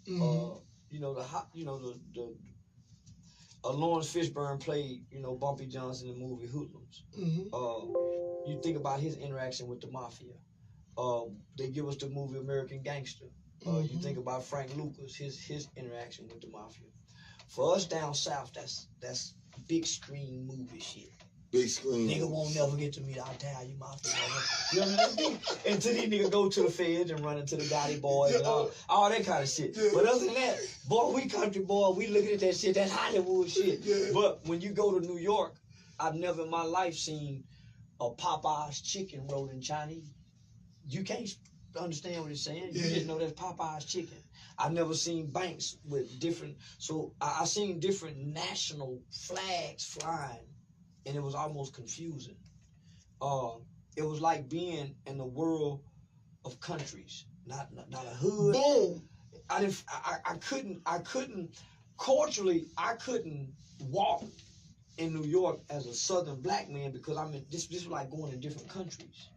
You know Lawrence Fishburne played Bumpy Johnson in the movie Hoodlums. You think about his interaction with the mafia. They give us the movie American Gangster. You think about Frank Lucas, his interaction with the mafia. For us down south, that's big screen movie shit. Big screen. Nigga won't never get to meet our Italian mafia. You know what I mean? Until these niggas go to the feds and run into the Gotti boys and all that kind of shit. Yeah. But other than that, boy, we country boy, we looking at that shit. That's Hollywood shit. Yeah. But when you go to New York, I've never in my life seen a Popeye's chicken rolled in Chinese. You can't understand what it's saying. You just know that's Popeye's chicken. I've never seen banks with different. So I seen different national flags flying. And it was almost confusing. It was like being in the world of countries, not a hood. Boom. I couldn't culturally. I couldn't walk in New York as a Southern black man because this was like going to different countries.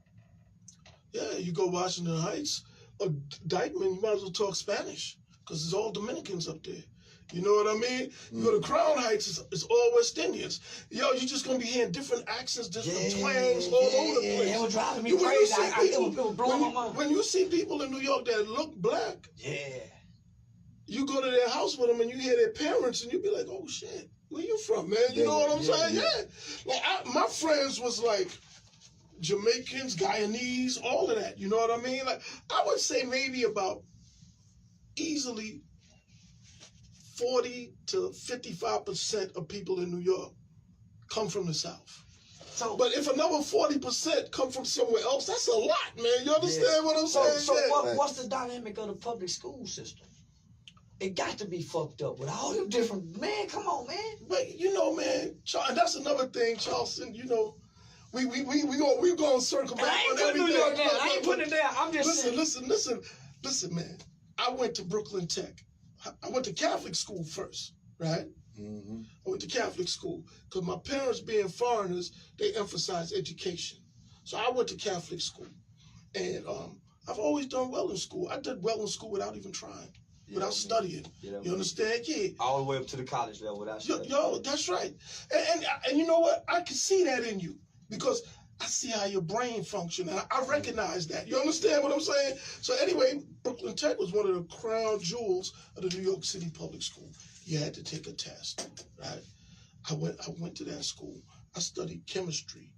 Yeah, you go Washington Heights or Dykeman, you might as well talk Spanish because it's all Dominicans up there. You know what I mean? You go to Crown Heights, it's all West Indians. Yo, you're just going to be hearing different accents, different twangs all over the place. It was driving me crazy. It was blowing my mind. When you see people in New York that look black, you go to their house with them and you hear their parents and you be like, oh, shit, where you from, man? You know what I'm saying? Yeah. Like, my friends was like Jamaicans, Guyanese, all of that. You know what I mean? Like, I would say maybe about easily 40 to 55% of people in New York come from the South. But if another 40% come from somewhere else, that's a lot, man. You understand what I'm saying? So what's the dynamic of the public school system? It got to be fucked up with all them different, man, come on, man. But, you know, man, and that's another thing, Charleston, you know, we going to circle back on everything. New York down. I ain't putting it down. I'm just saying. Listen, man. I went to Brooklyn Tech. I went to Catholic school first, right? I went to Catholic school because my parents being foreigners, they emphasize education. So I went to Catholic school. And I've always done well in school. I did well in school without even trying, without studying. You understand? Yeah. All the way up to the college level without studying. Yo, that's right. And you know what? I can see that in you because I see how your brain functions, and I recognize that. You understand what I'm saying? So anyway, Brooklyn Tech was one of the crown jewels of the New York City public school. You had to take a test, right? I went to that school. I studied chemistry,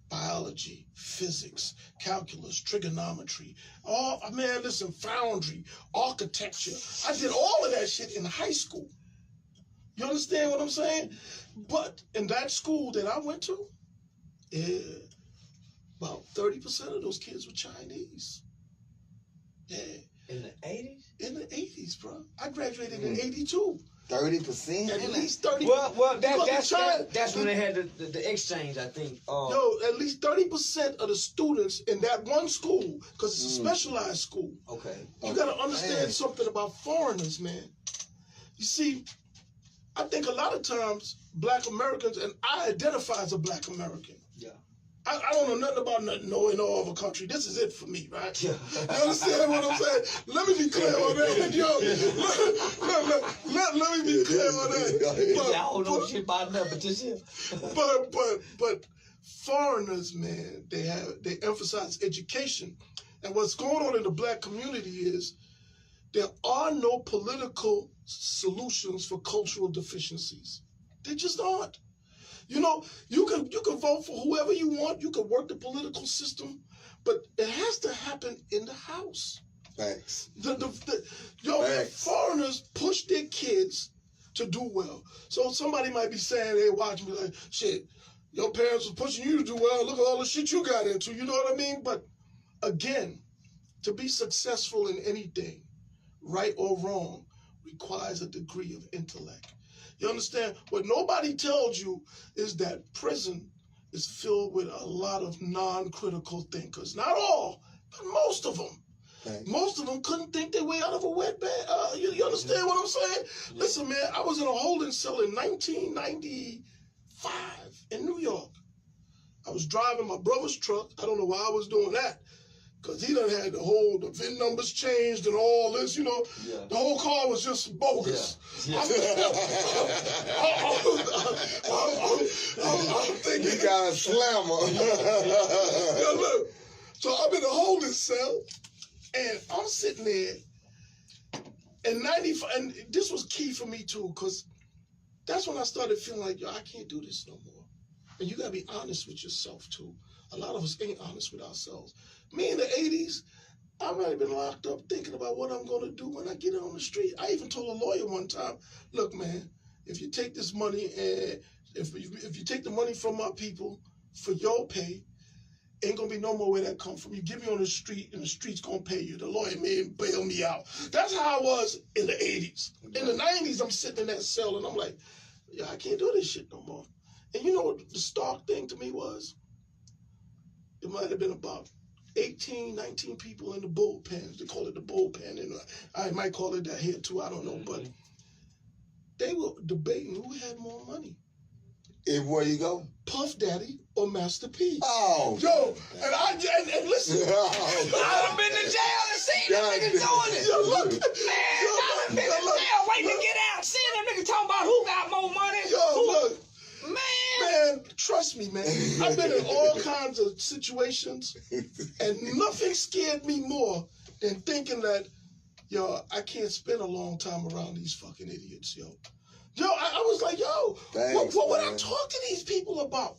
biology, physics, calculus, trigonometry. Foundry, architecture. I did all of that shit in high school. You understand what I'm saying? But in that school that I went to, about 30% of those kids were Chinese. Yeah. In the 80s? In the 80s, bro. I graduated in 82. 30%? At least 30%. Well, that's when they had the exchange, I think. At least 30% of the students in that one school, because it's a specialized school. Okay. You got to understand something about foreigners, man. You see, I think a lot of times black Americans, and I identify as a black American. Yeah. I don't know nothing about knowing all of a country. This is it for me, right? Yeah. You understand what I'm saying? Let me be clear on that. Yo, let me be clear on that. I don't know shit about that, but this is. But foreigners, man, they emphasize education. And what's going on in the black community is there are no political solutions for cultural deficiencies. They just aren't. You know, you can vote for whoever you want. You can work the political system, but it has to happen in the house. Thanks. Foreigners push their kids to do well. So somebody might be saying, hey, watch me like, shit, your parents were pushing you to do well. Look at all the shit you got into. You know what I mean? But again, to be successful in anything, right or wrong, requires a degree of intellect. You understand? What nobody tells you is that prison is filled with a lot of non-critical thinkers. Not all, but most of them. Right. Most of them couldn't think their way out of a wet bed. You understand what I'm saying? Yeah. Listen, man, I was in a holding cell in 1995 in New York. I was driving my brother's truck. I don't know why I was doing that. Because he done had the VIN numbers changed and all this, you know. Yeah. The whole car was just bogus. Yeah. I'm thinking. You got a slammer. Yo, look. So I'm in a holding cell, and I'm sitting there, and 95, and this was key for me too, because that's when I started feeling like, yo, I can't do this no more. And you gotta be honest with yourself too. A lot of us ain't honest with ourselves. Me in the 80s, I've already been locked up thinking about what I'm gonna do when I get on the street. I even told a lawyer one time, look, man, if you take this money and if you take the money from my people for your pay, ain't gonna be no more where that come from. You give me on the street and the street's gonna pay you. The lawyer may bail me out. That's how I was in the 80s. In the 90s, I'm sitting in that cell and I'm like, yeah, I can't do this shit no more. And you know what the stark thing to me was? It might have been about 18, 19 people in the bullpen. They call it the bullpen. And I might call it that here too, I don't know. But they were debating who had more money. And where you go? Puff Daddy or Master P. Oh. Yo, and listen. I done been to jail and seen them niggas doing it. Yo, look. Man, I done been to jail waiting to get out. Seeing them niggas talking about who got more money. Yo, look. Man, trust me, man. I've been in all kinds of situations, and nothing scared me more than thinking that, yo, I can't spend a long time around these fucking idiots, yo. Yo, I was like, yo, Thanks, what I talk to these people about?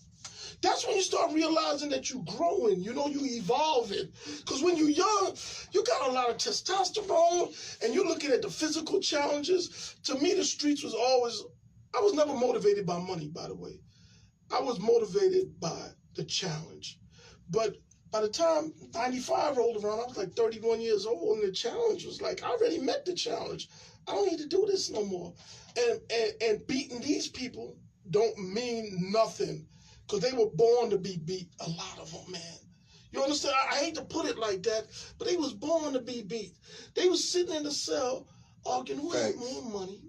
That's when you start realizing that you're growing, you know, you evolving. Because when you're young, you got a lot of testosterone, and you're looking at the physical challenges. To me, the streets was always, I was never motivated by money, by the way. I was motivated by the challenge. But by the time 95 rolled around, I was like 31 years old, and the challenge was like, I already met the challenge. I don't need to do this no more. And beating these people don't mean nothing, because they were born to be beat, a lot of them, man. You understand? I hate to put it like that, but they was born to be beat. They was sitting in the cell arguing who had more money,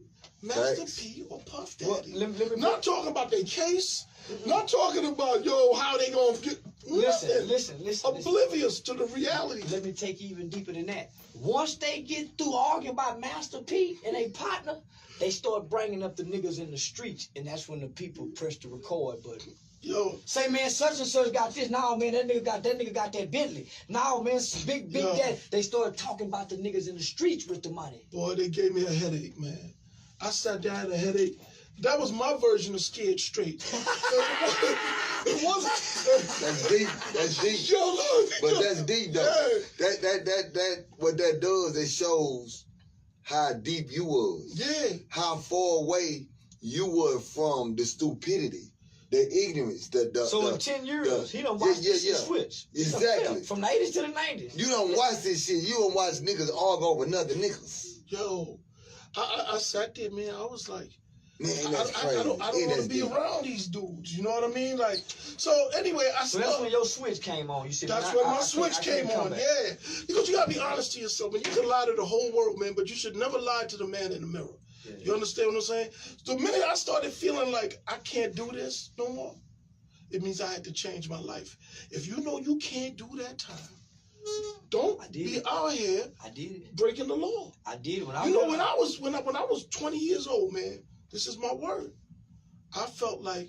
Master P or Puff Daddy. Well, not talking about their case, not talking about, yo, how they gonna get, listen. Oblivious to the reality. Let me take you even deeper than that. Once they get through arguing about Master P and a partner, they start bringing up the niggas in the streets, and that's when the people press the record button. Yo, say, man, such and such got this. Now, man, that nigga got that Bentley. Now, man, big that. They started talking about the niggas in the streets with the money. Boy, they gave me a headache, man. I sat down and a headache. That was my version of scared straight. It wasn't. That's deep. That's deep. Yo, look. But that's deep though. Yeah. That what that does, it shows how deep you was. Yeah. How far away you were from the stupidity, the ignorance, So in 10 years, he done watched this shit switch. Exactly. From the 80s to the 90s. You don't watch this shit. You don't watch niggas argue over nothing niggas. Yo, I sat there, man. I was like, man, that's crazy. I don't want to be around these dudes. You know what I mean? Like, so anyway, So that's when your switch came on. You said, that's when my switch came on. Yeah, because you gotta be honest to yourself. And you can lie to the whole world, man, but you should never lie to the man in the mirror. Yeah. You understand what I'm saying? The minute I started feeling like I can't do this no more, it means I had to change my life. If you know you can't do that time, don't be out here breaking the law. I did when when I was 20 years old, man, this is my word. I felt like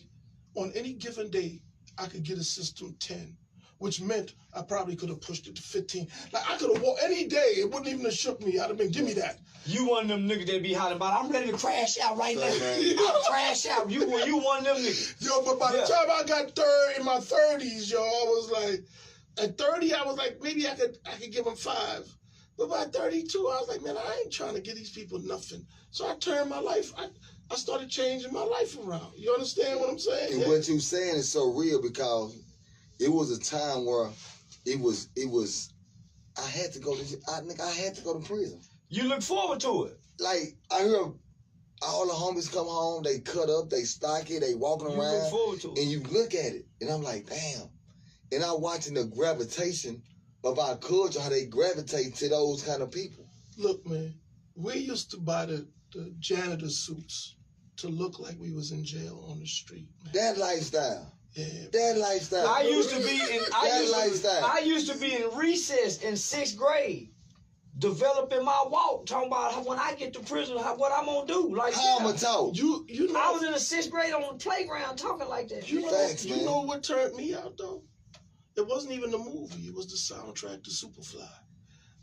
on any given day I could get a system 10, which meant I probably could have pushed it to 15. Like I could have walked any day, it wouldn't even have shook me. I'd have been, give me that. You one of them niggas that be hollering about, I'm ready to crash out right now. I'll crash out. You one of them niggas. Yo, but by the time I got in my 30s, yo, I was like, at 30, I was like, maybe I could give them 5. But by 32, I was like, man, I ain't trying to give these people nothing. So I turned my life, I started changing my life around. You understand what I'm saying? And what you saying is so real, because it was a time where it was I had to go to prison. You look forward to it. Like, I hear all the homies come home, they cut up, they stocky, they walking around. You look forward to it. And you look at it, and I'm like, damn. And I'm watching the gravitation of our culture, how they gravitate to those kind of people. Look, man, we used to buy the janitor suits to look like we was in jail on the street, man. That lifestyle. That lifestyle. I used to be in. I used to be in recess in 6th grade, developing my walk, talking about when I get to prison, what I'm gonna do. Like how I'ma talk. You know, I was in the 6th grade on the playground talking like that. You know what turned me out though? It wasn't even the movie. It was the soundtrack to Superfly.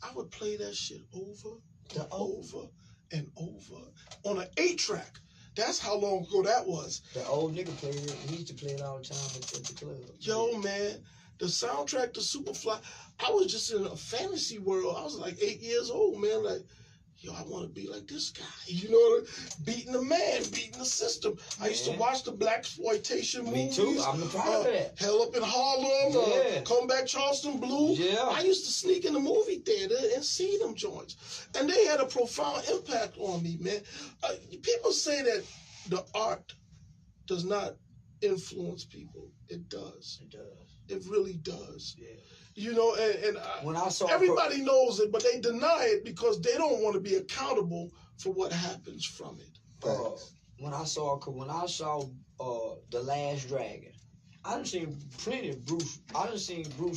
I would play that shit over and over and over on an 8-track. That's how long ago that was. The old nigga played it. He used to play it all the time at the club. Yo, man, the soundtrack to Superfly. I was just in a fantasy world. I was like 8 years old, man. Like, yo, I want to be like this guy. You know, beating the man, beating the system. I used to watch the blaxploitation movies. Me too. I'm the proud of that. Hell Up in Harlem, Come Back Charleston Blues. Yeah. I used to sneak in the movie theater and see them joints. And they had a profound impact on me, man. People say that the art does not influence people. It does. It does. It really does. Yeah. You know, and when I saw everybody knows it, but they deny it because they don't want to be accountable for what happens from it. When I saw The Last Dragon, I done seen plenty of Bruce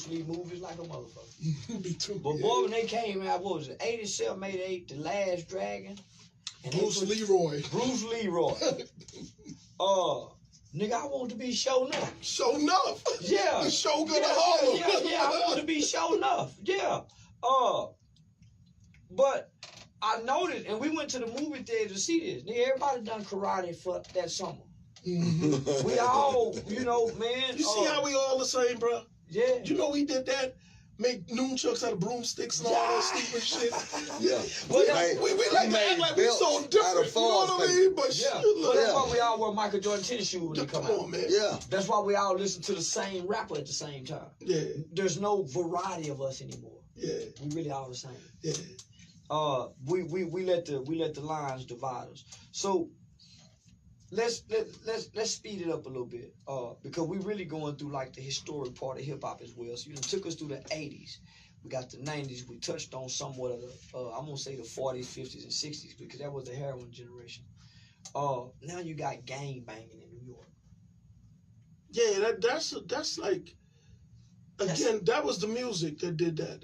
Lee movies like a motherfucker. Me too. But boy, when they came out, what was it? 87, 88, The Last Dragon. And Bruce Leroy. Nigga, I want to be show enough. Show enough. Yeah. The Shogun of Harlem. Yeah, I want to be show enough. Yeah. But I noticed, and we went to the movie theater to see this. Nigga, everybody done karate for that summer. We all, you know, man. You see how we all the same, bro? Yeah. You know we did that? Make nunchucks out of broomsticks and all that stupid shit. Yeah. We like to act like we so different, you know what I mean? But shit, look. That's why we all wear Michael Jordan tennis shoes when they come out. Man. Yeah. That's why we all listen to the same rapper at the same time. Yeah. There's no variety of us anymore. Yeah. We really all the same. Yeah. We let the lines divide us. So let's speed it up a little bit, because we really going through like the historic part of hip hop as well. So you took us through the 80s, we got the 90s, we touched on somewhat of the I'm gonna say the 40s, 50s, and 60s because that was the heroin generation. Now you got gang banging in New York. Yeah, that's like again, that was the music that did that.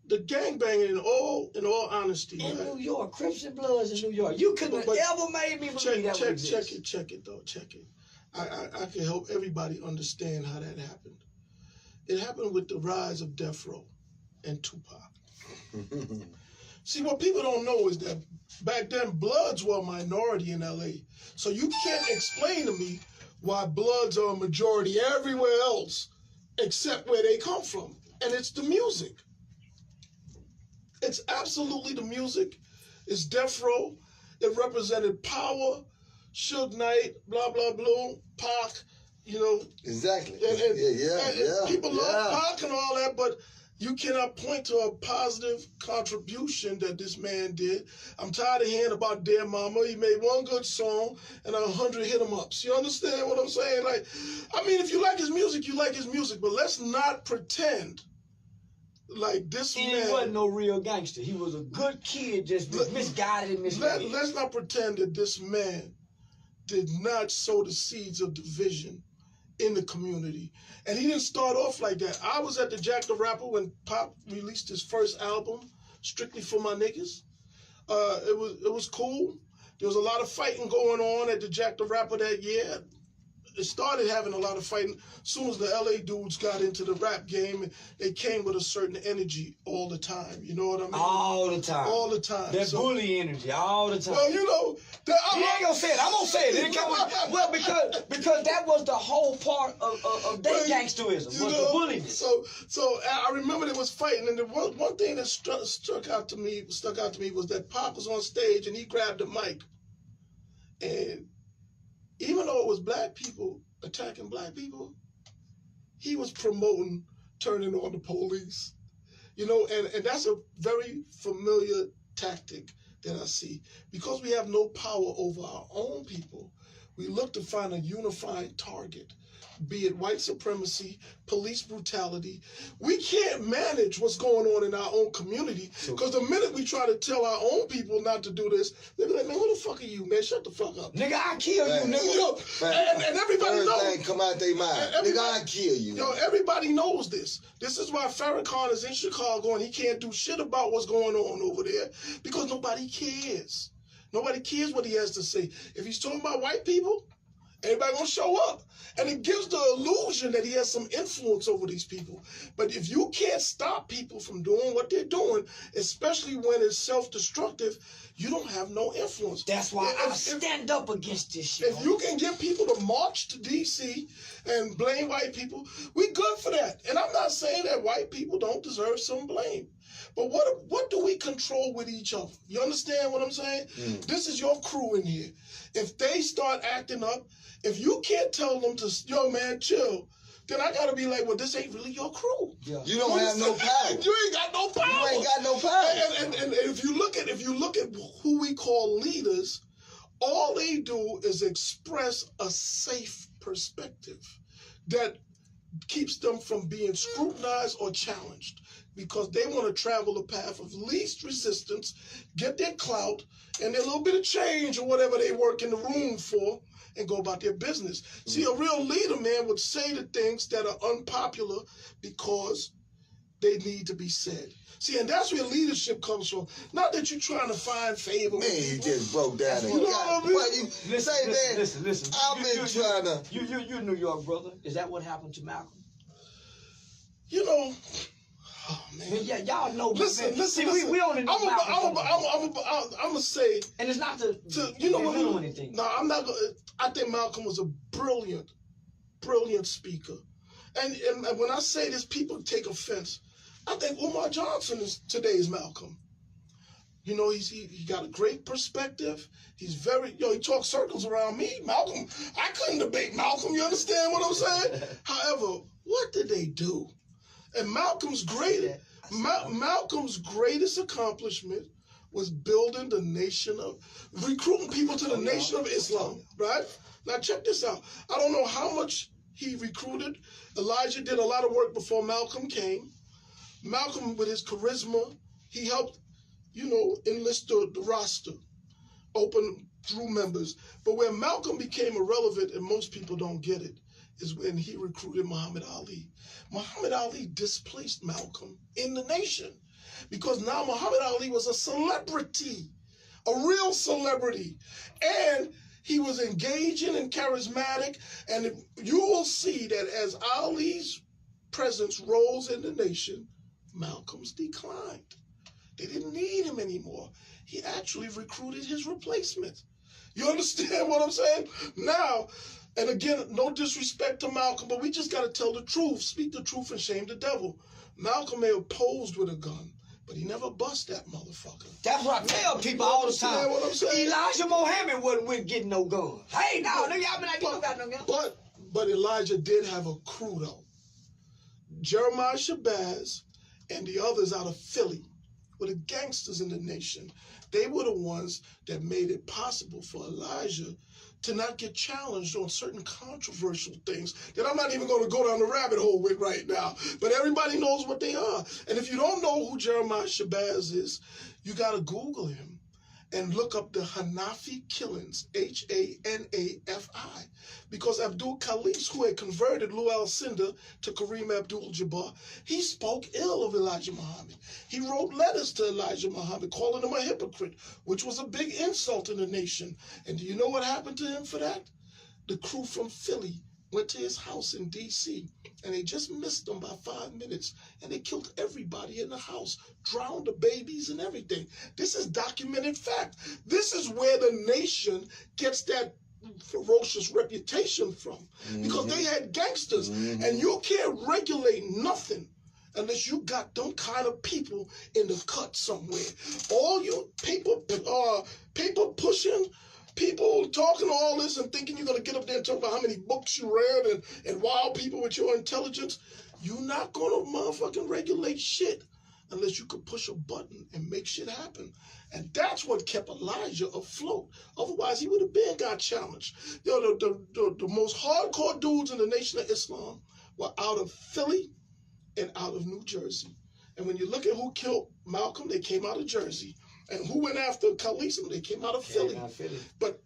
The gangbanging, in all honesty, in right? New York, Crips and Bloods in New York. You couldn't have ever made me believe that would exist. Check it. I can help everybody understand how that happened. It happened with the rise of Death Row and Tupac. See, what people don't know is that back then, Bloods were a minority in L.A. So you can't explain to me why Bloods are a majority everywhere else except where they come from. And it's the music. It's absolutely the music. It's Death Row. It represented power, Suge Knight, blah, blah, blah, Pac, you know. Exactly. And people love Pac and all that, but you cannot point to a positive contribution that this man did. I'm tired of hearing about Dear Mama. He made one good song and 100 hit him ups. You understand what I'm saying? Like, I mean, if you like his music, you like his music, but let's not pretend like this man. He wasn't no real gangster. He was a good kid, just misguided and misled. Let's not pretend that this man did not sow the seeds of division in the community. And he didn't start off like that. I was at the Jack the Rapper when Pop released his first album, Strictly for My Niggas. It was cool. There was a lot of fighting going on at the Jack the Rapper that year. It started having a lot of fighting. As soon as the LA dudes got into the rap game, they came with a certain energy all the time. You know what I mean? All the time. All the time. That bully energy, all the time. Well, you know, he ain't gonna say it. I'm gonna say it. Well, because that was the whole part of their gangsterism, was the bulliness. So I remember there was fighting, and the one thing that stuck out to me was that Pop was on stage and he grabbed the mic, and even though it was black people attacking black people, he was promoting turning on the police. You know, and that's a very familiar tactic that I see. Because we have no power over our own people, we look to find a unifying target. be it white supremacy, police brutality. We can't manage what's going on in our own community because the minute we try to tell our own people not to do this, they be like, man, who the fuck are you, man? Shut the fuck up. Nigga, I kill you, nigga. Yo, and everybody knows. Thing come out their mind. Nigga, I kill you. Yo, everybody knows this. This is why Farrakhan is in Chicago and he can't do shit about what's going on over there because nobody cares. Nobody cares what he has to say. If he's talking about white people, everybody gonna show up. And it gives the illusion that he has some influence over these people. But if you can't stop people from doing what they're doing, especially when it's self-destructive, you don't have no influence. That's why I stand up against this shit. If you can get people to march to D.C. and blame white people, we good for that. And I'm not saying that white people don't deserve some blame. But what do we control with each other? You understand what I'm saying? This is your crew in here. If they start acting up, if you can't tell them to, yo, man, chill, then I gotta be like, well, this ain't really your crew. Yeah. You don't have no power. You ain't got no power. You ain't got no power. And if you look at who we call leaders, all they do is express a safe perspective that keeps them from being scrutinized or challenged because they want to travel the path of least resistance, get their clout and their little bit of change or whatever they work in the room for, and go about their business. See, a real leader, man, would say the things that are unpopular because they need to be said. See, and that's where leadership comes from. Not that you're trying to find favor with people. You just broke down. You know what I mean? Listen. I've been trying to. You're New York, brother. Is that what happened to Malcolm? You know, oh man. Yeah, y'all know. Listen. We only know I'm gonna say, and it's not to you know what anything. No, I'm not gonna. I think Malcolm was a brilliant speaker, and when I say this, people take offense. I think Umar Johnson is today's Malcolm. You know, he got a great perspective. He's very, he talks circles around me. Malcolm, I couldn't debate Malcolm. You understand what I'm saying? However, what did they do? And Malcolm's greatest accomplishment was building the recruiting people to the Nation of Islam, right? Now check this out. I don't know how much he recruited. Elijah did a lot of work before Malcolm came. Malcolm, with his charisma, he helped, enlist the roster, open through members. But where Malcolm became irrelevant, and most people don't get it, is when he recruited Muhammad Ali. Muhammad Ali displaced Malcolm in the nation because now Muhammad Ali was a celebrity, a real celebrity. And he was engaging and charismatic. And you will see that as Ali's presence rose in the nation, Malcolm's declined. They didn't need him anymore. He actually recruited his replacement. You understand what I'm saying? Now, and again, no disrespect to Malcolm, but we just got to tell the truth, speak the truth and shame the devil. Malcolm may have posed with a gun, but he never bust that motherfucker. That's what I tell people all the time. What I'm saying? Elijah Muhammad wasn't with getting no gun. Hey, no, nigga, y'all been like, you don't got no gun. But Elijah did have a crew, though. Jeremiah Shabazz and the others out of Philly were the gangsters in the nation. They were the ones that made it possible for Elijah to not get challenged on certain controversial things that I'm not even going to go down the rabbit hole with right now. But everybody knows what they are. And if you don't know who Jeremiah Shabazz is, you got to Google him and look up the Hanafi killings, Hanafi. Because Abdul Khalis, who had converted Lou Alcindor to Kareem Abdul-Jabbar, he spoke ill of Elijah Muhammad. He wrote letters to Elijah Muhammad calling him a hypocrite, which was a big insult in the nation. And do you know what happened to him for that? The crew from Philly went to his house in D.C., and they just missed him by 5 minutes, and they killed everybody in the house, drowned the babies and everything. This is documented fact. This is where the nation gets that ferocious reputation from, because they had gangsters, and you can't regulate nothing unless you got them kind of people in the cut somewhere. All you people pushing, people talking all this and thinking you're going to get up there and talk about how many books you read and wow people with your intelligence, you're not going to motherfucking regulate shit unless you could push a button and make shit happen. And that's what kept Elijah afloat. Otherwise, he would have been got challenged. The most hardcore dudes in the Nation of Islam were out of Philly and out of New Jersey. And when you look at who killed Malcolm, they came out of Jersey. And who went after Khalisim? They came out of Philly. But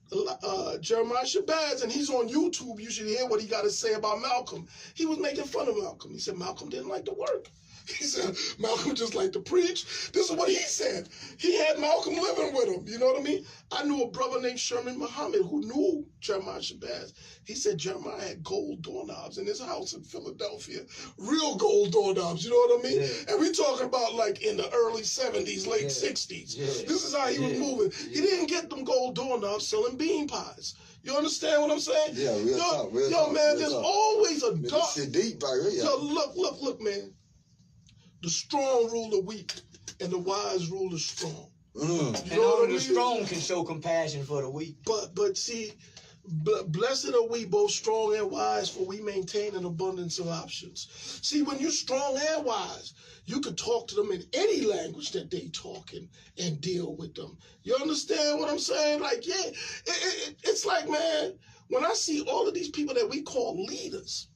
Jeremiah Shabazz, and he's on YouTube, you should hear what he got to say about Malcolm. He was making fun of Malcolm. He said Malcolm didn't like to work. He said Malcolm just liked to preach. This is what he said. He had Malcolm living with him. You know what I mean? I knew a brother named Sherman Muhammad who knew Jeremiah Shabazz. He said Jeremiah had gold doorknobs in his house in Philadelphia. Real gold doorknobs, you know what I mean? Yeah. And we talking about like in the early 70s, late 60s. Yeah. This is how he was moving. He didn't get them gold doorknobs selling bean pies. You understand what I'm saying? Yeah, real talk, real yo, talk, man, real there's talk. always a dark... This shit deep right here. Yo, look, man. The strong rule the weak, and the wise rule the strong. You know only the strong can show compassion for the weak. But see, blessed are we, both strong and wise, for we maintain an abundance of options. See, when you're strong and wise, you could talk to them in any language that they talk and deal with them. You understand what I'm saying? Like, yeah, it's like, man, when I see all of these people that we call leaders,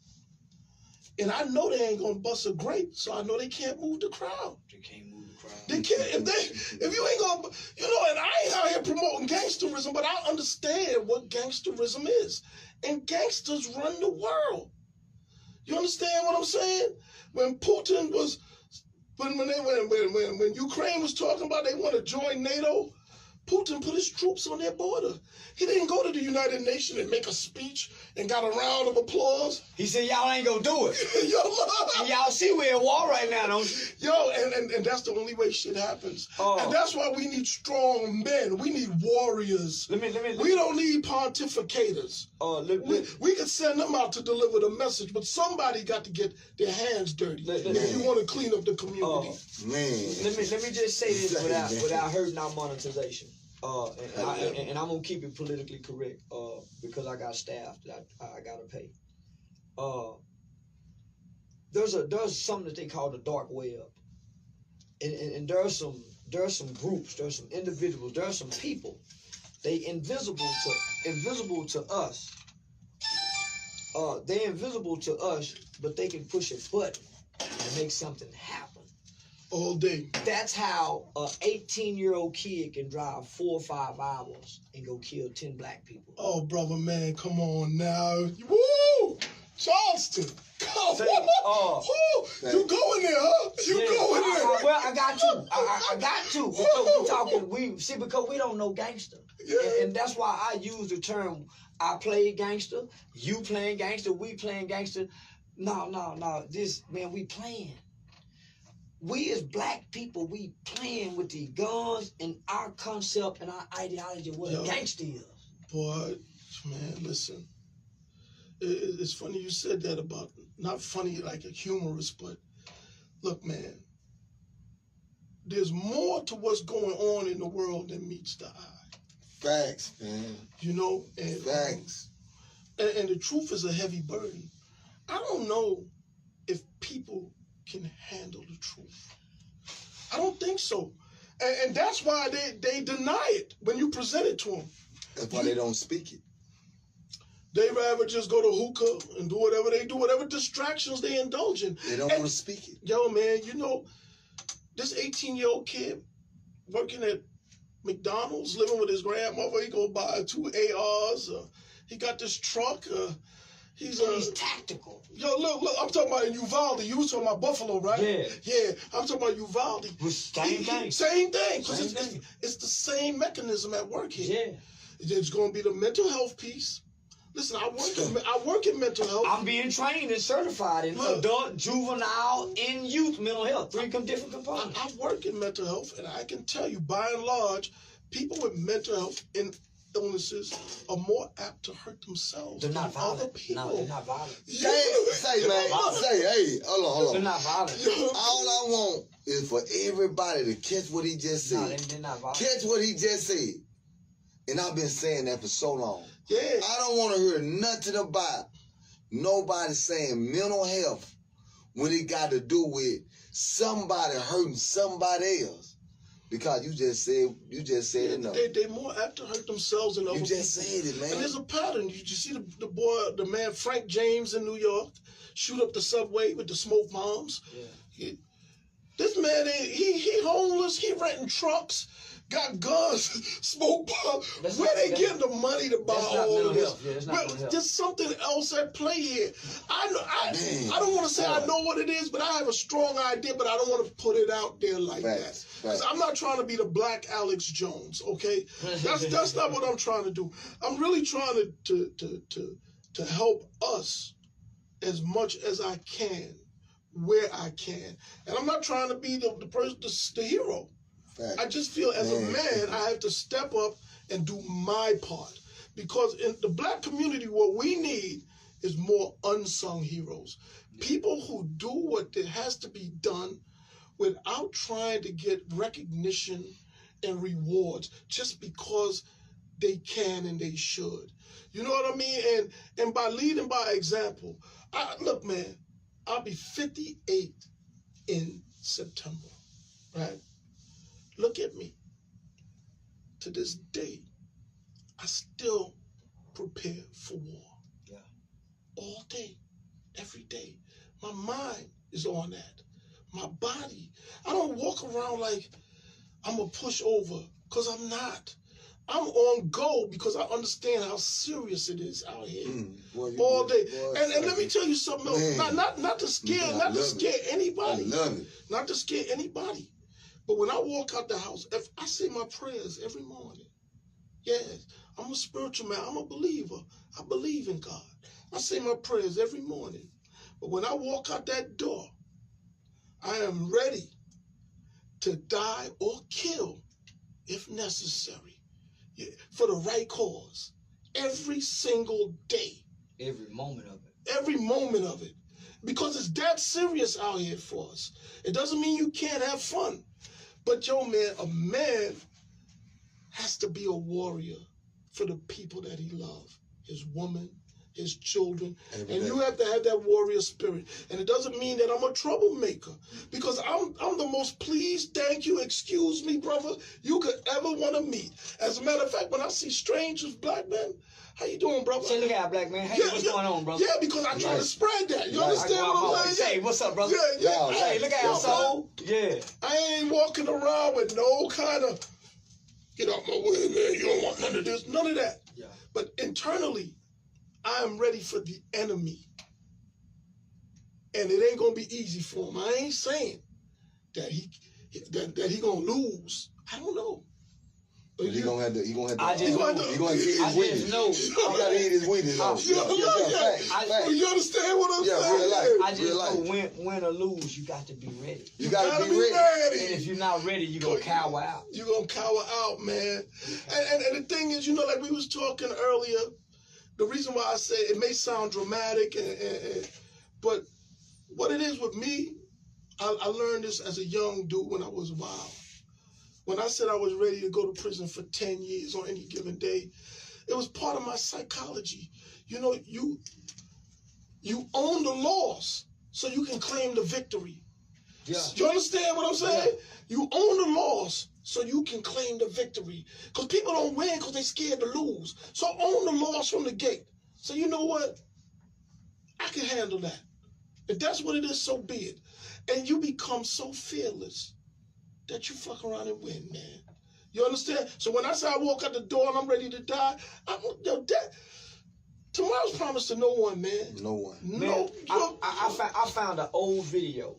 and I know they ain't gonna bust a grape, so I know they can't move the crowd. They can't move the crowd. They can't. If you ain't gonna, you know, and I ain't out here promoting gangsterism, but I understand what gangsterism is, and gangsters run the world. You understand what I'm saying? When Putin was, when Ukraine was talking about they want to join NATO, Putin put his troops on their border. He didn't go to the United Nations and make a speech and got a round of applause. He said, y'all ain't gonna do it. Yo, and y'all see we're at war right now, don't you? Yo, and that's the only way shit happens. And that's why we need strong men. We need warriors. We don't need pontificators. We could send them out to deliver the message, but somebody got to get their hands dirty if you want to clean up the community. Let me just say this without hurting our monetization. And I'm gonna keep it politically correct because I got staff that I gotta pay. There's something that they call the dark web, and there's some groups, there's some individuals, there's some people. They invisible to us. They invisible to us, but they can push a button and make something happen. All day. That's how an 18-year-old kid can drive 4 or 5 hours and go kill 10 black people. Oh, brother, man, come on now. Woo! Charleston. Come on. You going there, huh? You going there. Well, I got to. I got to. Because we don't know gangster. Yeah. And that's why I use the term, I play gangster, you playing gangster, we playing gangster. No. This, man, we playing. We as black people, we playing with the guns and our concept and our ideology of what a gangster is. Boy, man, listen. It's funny you said that about, not funny like a humorist, but look, man, there's more to what's going on in the world than meets the eye. Facts, man. You know? And, facts. And the truth is a heavy burden. I don't know if people can handle the truth. I don't think so. And that's why they deny it when you present it to them. That's why they don't speak it. They rather just go to hookah and do whatever they do, whatever distractions they indulge in. They don't want to speak it. Yo, man, you know, this 18-year-old kid working at McDonald's, living with his grandmother, he go buy 2 ARs. He got this truck. He's tactical. Yo, look, I'm talking about in Uvalde. You was talking about Buffalo, right? Yeah. I'm talking about Uvalde. Same thing. Same thing. It's the same mechanism at work here. Yeah. It's going to be the mental health piece. Listen, I work in mental health. I'm being trained and certified in adult, juvenile, and youth mental health. 3 different components. I work in mental health, and I can tell you, by and large, people with mental health illnesses are more apt to hurt themselves than other people. No, they're not violent. Hey, hold on. They're not violent. All I want is for everybody to catch what he just said. No, they're not violent. Catch what he just said. And I've been saying that for so long. Yeah. I don't want to hear nothing about nobody saying mental health when it got to do with somebody hurting somebody else. Because you just said it. No. They more apt to hurt themselves than other people. You just said it, man. And there's a pattern. You see the man Frank James in New York shoot up the subway with the smoke bombs. Yeah. This man, he homeless. He renting trucks, got guns, smoke bombs. Where they getting the money to buy all of this? There's something else at play here. I don't want to say I know what it is, but I have a strong idea, but I don't want to put it out there like that. Because I'm not trying to be the black Alex Jones, okay? That's not what I'm trying to do. I'm really trying to help us as much as I can, where I can. And I'm not trying to be the person, the hero. I just feel as a man, I have to step up and do my part. Because in the black community, what we need is more unsung heroes. People who do what has to be done without trying to get recognition and rewards just because they can and they should. You know what I mean? And by leading by example, look, man, I'll be 58 in September, right? Look at me. To this day, I still prepare for war. Yeah. All day, every day. My mind is on that. My body. I don't walk around like I'm a pushover, because I'm not. I'm on go because I understand how serious it is out here all day. And let me tell you something else. Not to scare, anybody. I love it. Not to scare anybody. But when I walk out the house, if I say my prayers every morning. Yes, I'm a spiritual man. I'm a believer. I believe in God. I say my prayers every morning. But when I walk out that door, I am ready to die or kill if necessary. Yeah, for the right cause. Every single day. Every moment of it. Every moment of it. Because it's that serious out here for us. It doesn't mean you can't have fun. But yo, man, a man has to be a warrior for the people that he loves. His woman, his children. And you have to have that warrior spirit. And it doesn't mean that I'm a troublemaker. Because I'm the most please, thank you, excuse me, brother, you could ever want to meet. As a matter of fact, when I see strangers, black men, how you doing, brother? Say, look out, black man. Hey, what's going on, brother? Yeah, because I try to spread that. You understand what I'm saying? Hey, what's up, brother? Yeah. Hey, look out, soul. Yeah. I ain't walking around with no kind of, get out my way, man. You don't want none of this, none of that. Yeah. But internally, I am ready for the enemy. And it ain't gonna be easy for him. I ain't saying that he gonna lose. I don't know. But he gonna have to. He gonna have to. I just know. He gonna get his witness. He gotta eat his witness. You understand what I'm saying? Real life. I just know win or lose, you got to be ready. You gotta be ready. And if you're not ready, you gonna cower out. You gonna cower out, man. And the thing is, like we was talking earlier, the reason why I say it may sound dramatic, but what it is with me, I learned this as a young dude when I was wild. When I said I was ready to go to prison for 10 years on any given day, it was part of my psychology. You own the loss so you can claim the victory. Yeah. You understand what I'm saying? Yeah. You own the loss so you can claim the victory. Because people don't win because they're scared to lose. So own the loss from the gate. So you know what? I can handle that. If that's what it is, so be it. And you become so fearless that you fuck around and win, man. You understand? So when I say I walk out the door and I'm ready to die, tomorrow's promised to no one, man. No one. Man, I found an old video.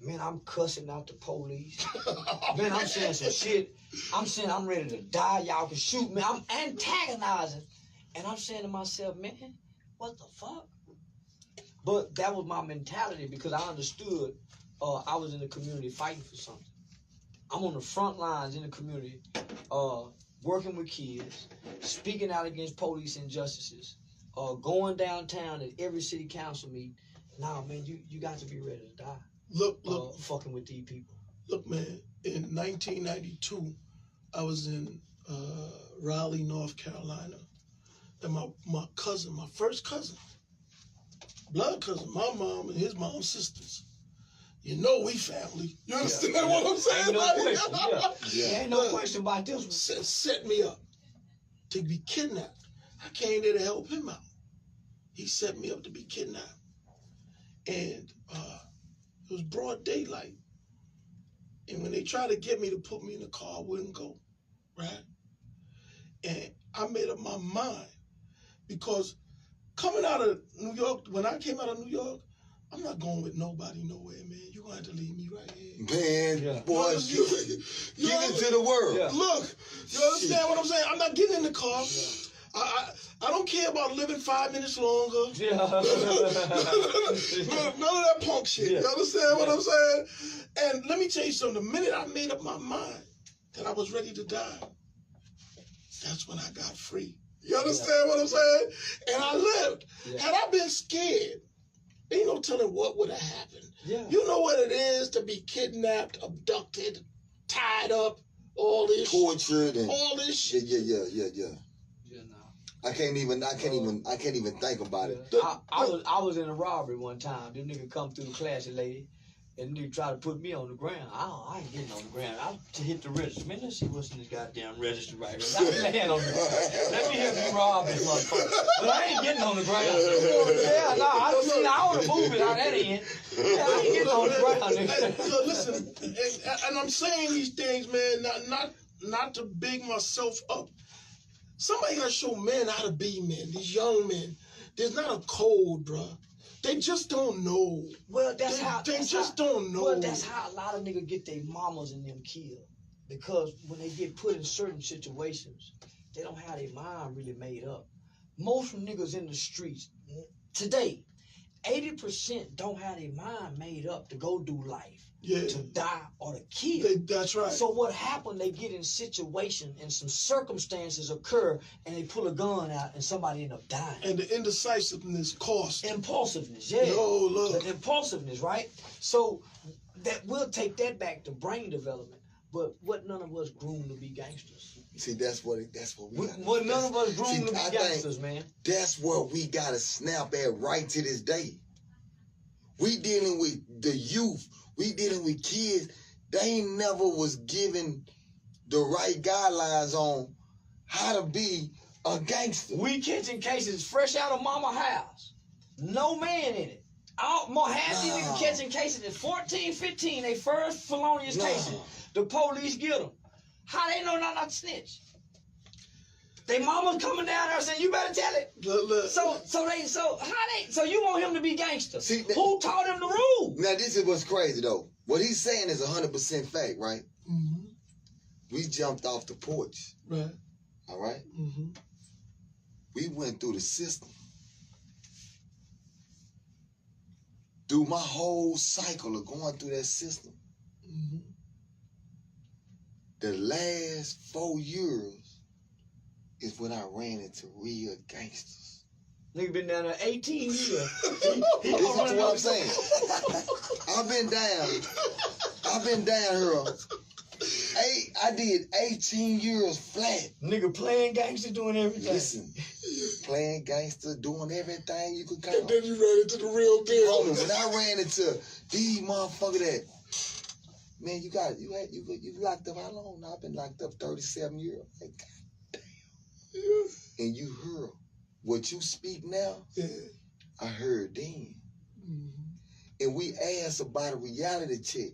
Man, I'm cussing out the police. Man, I'm saying some shit. I'm saying I'm ready to die. Y'all can shoot me. I'm antagonizing. And I'm saying to myself, man, what the fuck? But that was my mentality because I understood I was in the community fighting for something. I'm on the front lines in the community, working with kids, speaking out against police injustices, going downtown at every city council meeting. Nah, man, you got to be ready to die. Look, fucking with these people. Look, man, in 1992, I was in Raleigh, North Carolina, and my cousin, my first cousin, blood cousin, my mom and his mom's sisters. You know we family. You understand what I'm saying? Ain't no question. Ain't no question about this one. Set me up to be kidnapped. I came there to help him out. He set me up to be kidnapped. And it was broad daylight. And when they tried to get me to put me in the car, I wouldn't go, right? And I made up my mind because coming out of New York, when I came out of New York, I'm not going with nobody nowhere, man. You're going to have to leave me right here. Man, boy, give it to the world. Yeah. Look, you understand what I'm saying? I'm not getting in the car. I don't care about living 5 minutes longer. Yeah. None of that punk shit. You understand what I'm saying? And let me tell you something. The minute I made up my mind that I was ready to die, that's when I got free. You understand what I'm saying? And I lived. Had I been scared, ain't no telling what would have happened. Yeah. You know what it is to be kidnapped, abducted, tied up, all this tortured and all this shit. Yeah. I can't even think about it. I was in a robbery one time. This nigga come through the class, lady, and nigga tried to put me on the ground. I ain't getting on the ground. I hit the register. Man, let's see what's in this goddamn register right here. I land on the ground. Let me help you rob this motherfucker. But I ain't getting on the ground. I would have moved it out that end. Yeah, I ain't getting on the ground, nigga. So listen, and I'm saying these things, man, not to big myself up. Somebody got to show men how to be men, these young men. There's not a code, bro. They just don't know. Well, They just don't know. Well, that's how a lot of niggas get their mamas and them killed. Because when they get put in certain situations, they don't have their mind really made up. Most niggas in the streets today, 80% don't have their mind made up to go do life. Yeah. To die or to kill. That's right. So what happened, they get in situation and some circumstances occur and they pull a gun out and somebody end up dying. And the indecisiveness costs. Impulsiveness, yeah. Oh, look. The impulsiveness, right? So that we'll take that back to brain development. But what none of us groomed to be gangsters. See, that's what we got. What none of us groomed to be gangsters, man. That's what we gotta snap at right to this day. We dealing with the youth. We dealing with kids. They ain't never was given the right guidelines on how to be a gangster. We catching cases fresh out of mama house. No man in it. Half these niggas catching cases at 14, 15. They first felonious cases. The police get them. How they know not to snitch? They mama's coming down there saying, you better tell it. Look. So you want him to be gangster. See, who taught him the rules? Now this is what's crazy though. What he's saying is 100% fact, right? Mm-hmm. We jumped off the porch. Right. All right? Mm-hmm. We went through the system. Through my whole cycle of going through that system. Mm-hmm. The last 4 years is when I ran into real gangsters. Nigga been down there 18 years. Listen to what I'm saying. I've been down here. I did 18 years flat. Nigga playing gangster, doing everything. Listen, playing gangster, doing everything you could count. And then you ran into the real deal. When I ran into these motherfuckers that, man, you locked up how long? Now I've been locked up 37 years. Like, God damn. And you heard what you speak now. Yeah. I heard then. Mm-hmm. And we asked about a reality check.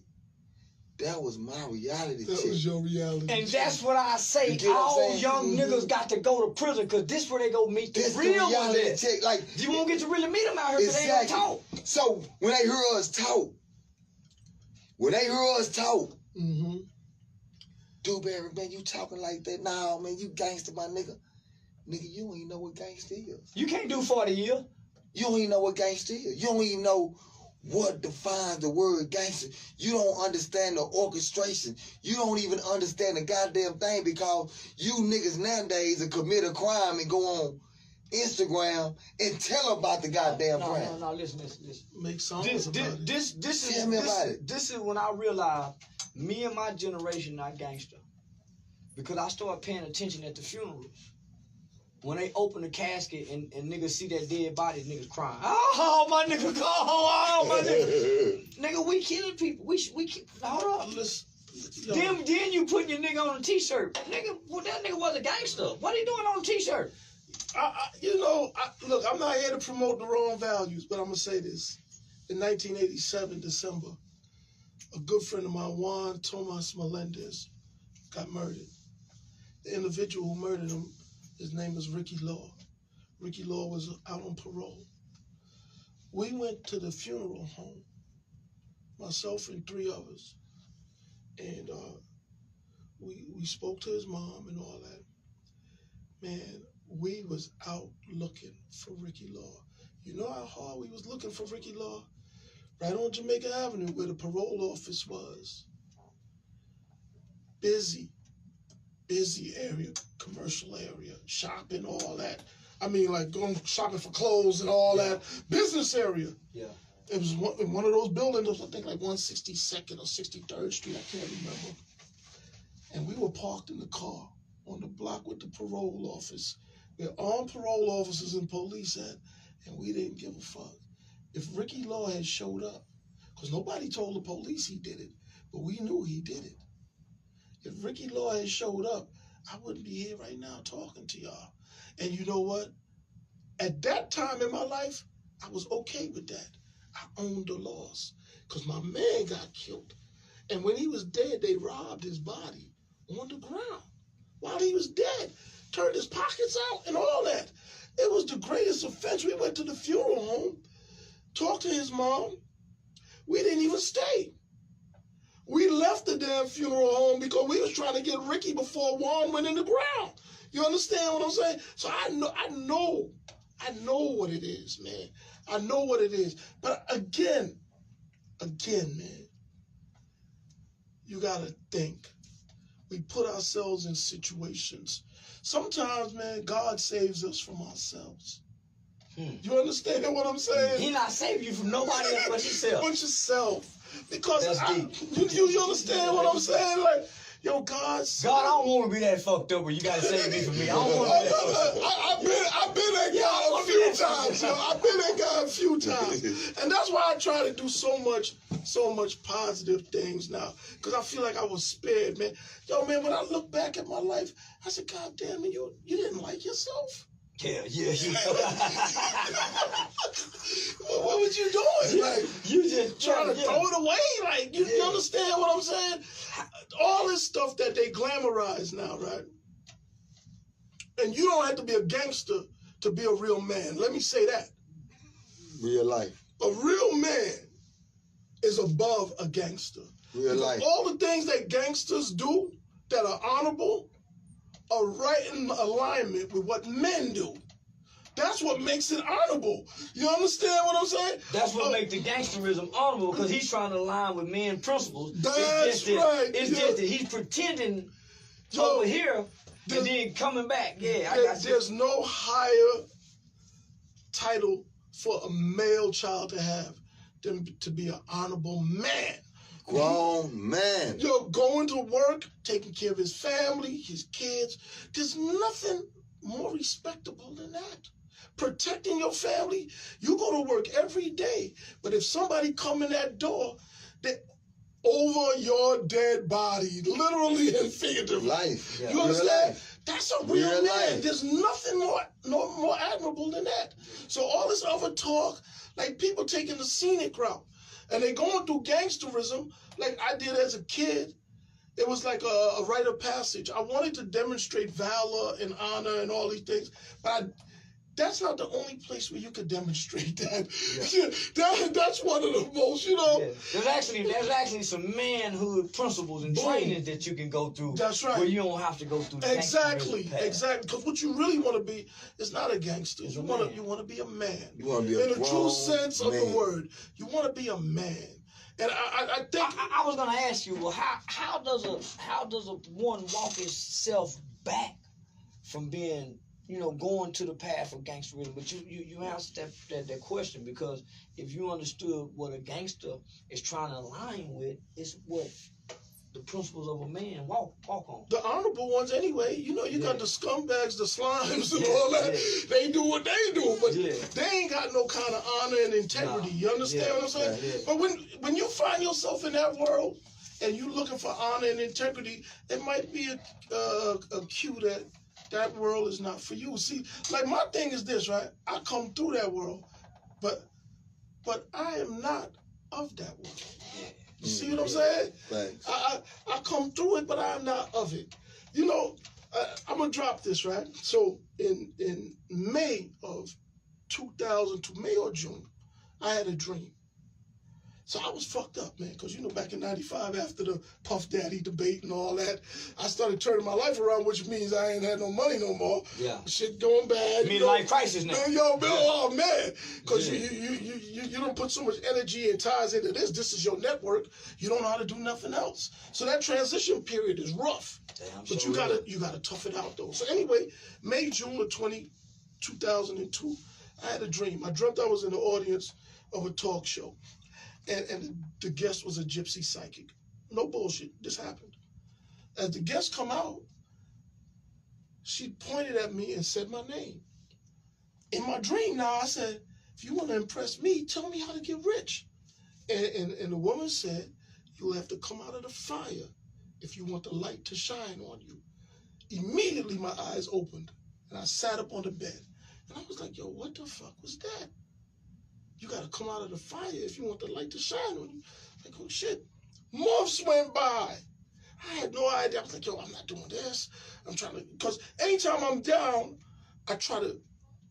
That was my reality check. That was your reality And check. that's what I say. All young niggas got to go to prison because this where they go meet the real ones. Check. Like, you won't get to really meet them out here because they don't talk. So when they hear us talk, mm-hmm. Dewberry, man, you talking like that? Nah, man, you gangster, my nigga. Nigga, you don't even know what gangster is. You can't do 40 years. You don't even know what gangster is. You don't even know what defines the word gangster. You don't understand the orchestration. You don't even understand the goddamn thing because you niggas nowadays will commit a crime and go on Instagram and tell about the goddamn crime. No, listen. Make songs about it. This is when I realized me and my generation not gangster. Because I started paying attention at the funerals. when they open the casket and niggas see that dead body, niggas crying. Oh, my nigga, oh, my nigga. Nigga, we killing people. We hold up. Listen, Then you putting your nigga on a t-shirt. Nigga, well, that nigga was a gangster. What are you doing on a t-shirt? Look, I'm not here to promote the wrong values, but I'm going to say this. In 1987, December, a good friend of mine, Juan Tomas Melendez, got murdered. The individual who murdered him, his name is Ricky Law. Ricky Law was out on parole. We went to the funeral home, myself and 3 others, and we spoke to his mom and all that. Man, we was out looking for Ricky Law. You know how hard we was looking for Ricky Law? Right on Jamaica Avenue where the parole office was. Busy area, commercial area, shopping, all that. I mean, like going shopping for clothes and all that. Business area. Yeah. It was one of those buildings, I think like 162nd or 63rd Street, I can't remember. And we were parked in the car on the block with the parole office, where armed parole officers and police at, and we didn't give a fuck. If Ricky Law had showed up, because nobody told the police he did it, but we knew he did it. If Ricky Law had showed up, I wouldn't be here right now talking to y'all. And you know what? At that time in my life, I was okay with that. I owned the loss because my man got killed. And when he was dead, they robbed his body on the ground while he was dead. Turned his pockets out and all that. It was the greatest offense. We went to the funeral home, talked to his mom. We didn't even stay. We left the damn funeral home because we was trying to get Ricky before Juan went in the ground. You understand what I'm saying? So I know what it is, man. I know what it is. But again, man, you gotta think. We put ourselves in situations. Sometimes, man, God saves us from ourselves. You understand what I'm saying? He not saving you from nobody else but yourself. But yourself. Because you understand what I'm saying? Like, yo, God, I don't want to be that fucked up where you gotta save me from me. I don't want to be that fucked up. I've been that guy a few times, yo. I've been that guy a few times. And that's why I try to do so much positive things now. Because I feel like I was spared, man. Yo, man, when I look back at my life, I said, God damn it, you didn't like yourself? Yeah. What was you doing? Like, you just trying to throw it away? Like, you understand what I'm saying? All this stuff that they glamorize now, right? And you don't have to be a gangster to be a real man. Let me say that. Real life. A real man is above a gangster. Real life. All the things that gangsters do that are honorable are right in alignment with what men do. That's what makes it honorable. You understand what I'm saying? That's what makes the gangsterism honorable, because he's trying to align with men principles. That's right. It's just that he's pretending over here and then coming back. Yeah, there's no higher title for a male child to have than to be an honorable man. Grown man. Yo, going to work, taking care of his family, his kids. There's nothing more respectable than that. Protecting your family. You go to work every day, but if somebody come in that door, they over your dead body, literally and figuratively. Life. You understand? Life. That's a real man. Life. There's nothing more admirable than that. So all this other talk, like people taking the scenic route, and they going through gangsterism like I did as a kid. It was like a rite of passage. I wanted to demonstrate valor and honor and all these things, but that's not the only place where you could demonstrate that. Yeah. That's one of the most, Yeah. There's actually some manhood principles and trainings that you can go through. That's right. Where you don't have to go through the Exactly. Because what you really want to be is not a gangster. You want to be a man. You want to be a in the true sense of the man. word. You want to be a man. And I think I was gonna ask you, well, how does a one walk himself back from being, going to the path of gangsterism? But you answered that question, because if you understood what a gangster is trying to align with, it's what the principles of a man walk on. The honorable ones anyway. You know, you got the scumbags, the slimes, and all that. Yeah. They do what they do, but Yeah. they ain't got no kind of honor and integrity. Nah. You understand what I'm saying? Yeah. But when you find yourself in that world and you looking for honor and integrity, it might be a cue that world is not for you. See, like my thing is this, right? I come through that world, but I am not of that world. You see what I'm saying? Thanks. I come through it, but I'm not of it. You know, I'm gonna drop this, right? So in May of 2002, May or June, I had a dream. So I was fucked up, man, because, you know, back in 95, after the Puff Daddy debate and all that, I started turning my life around, which means I ain't had no money no more. Yeah. Shit going bad. Midlife crisis now. Yo, Bill, oh, man. Because you don't put so much energy and ties into this. This is your network. You don't know how to do nothing else. So that transition period is rough. Damn, But so you gotta tough it out, though. So anyway, May, June of 2002, I had a dream. I dreamt I was in the audience of a talk show. And the guest was a gypsy psychic. No bullshit. This happened. As the guest come out, she pointed at me and said my name. In my dream now, I said, if you want to impress me, tell me how to get rich. And the woman said, you'll have to come out of the fire if you want the light to shine on you. Immediately my eyes opened and I sat up on the bed. And I was like, yo, what the fuck was that? You got to come out of the fire if you want the light to shine on you. Like, oh, shit. Months went by. I had no idea. I was like, yo, I'm not doing this. I'm trying to, because anytime I'm down, I try to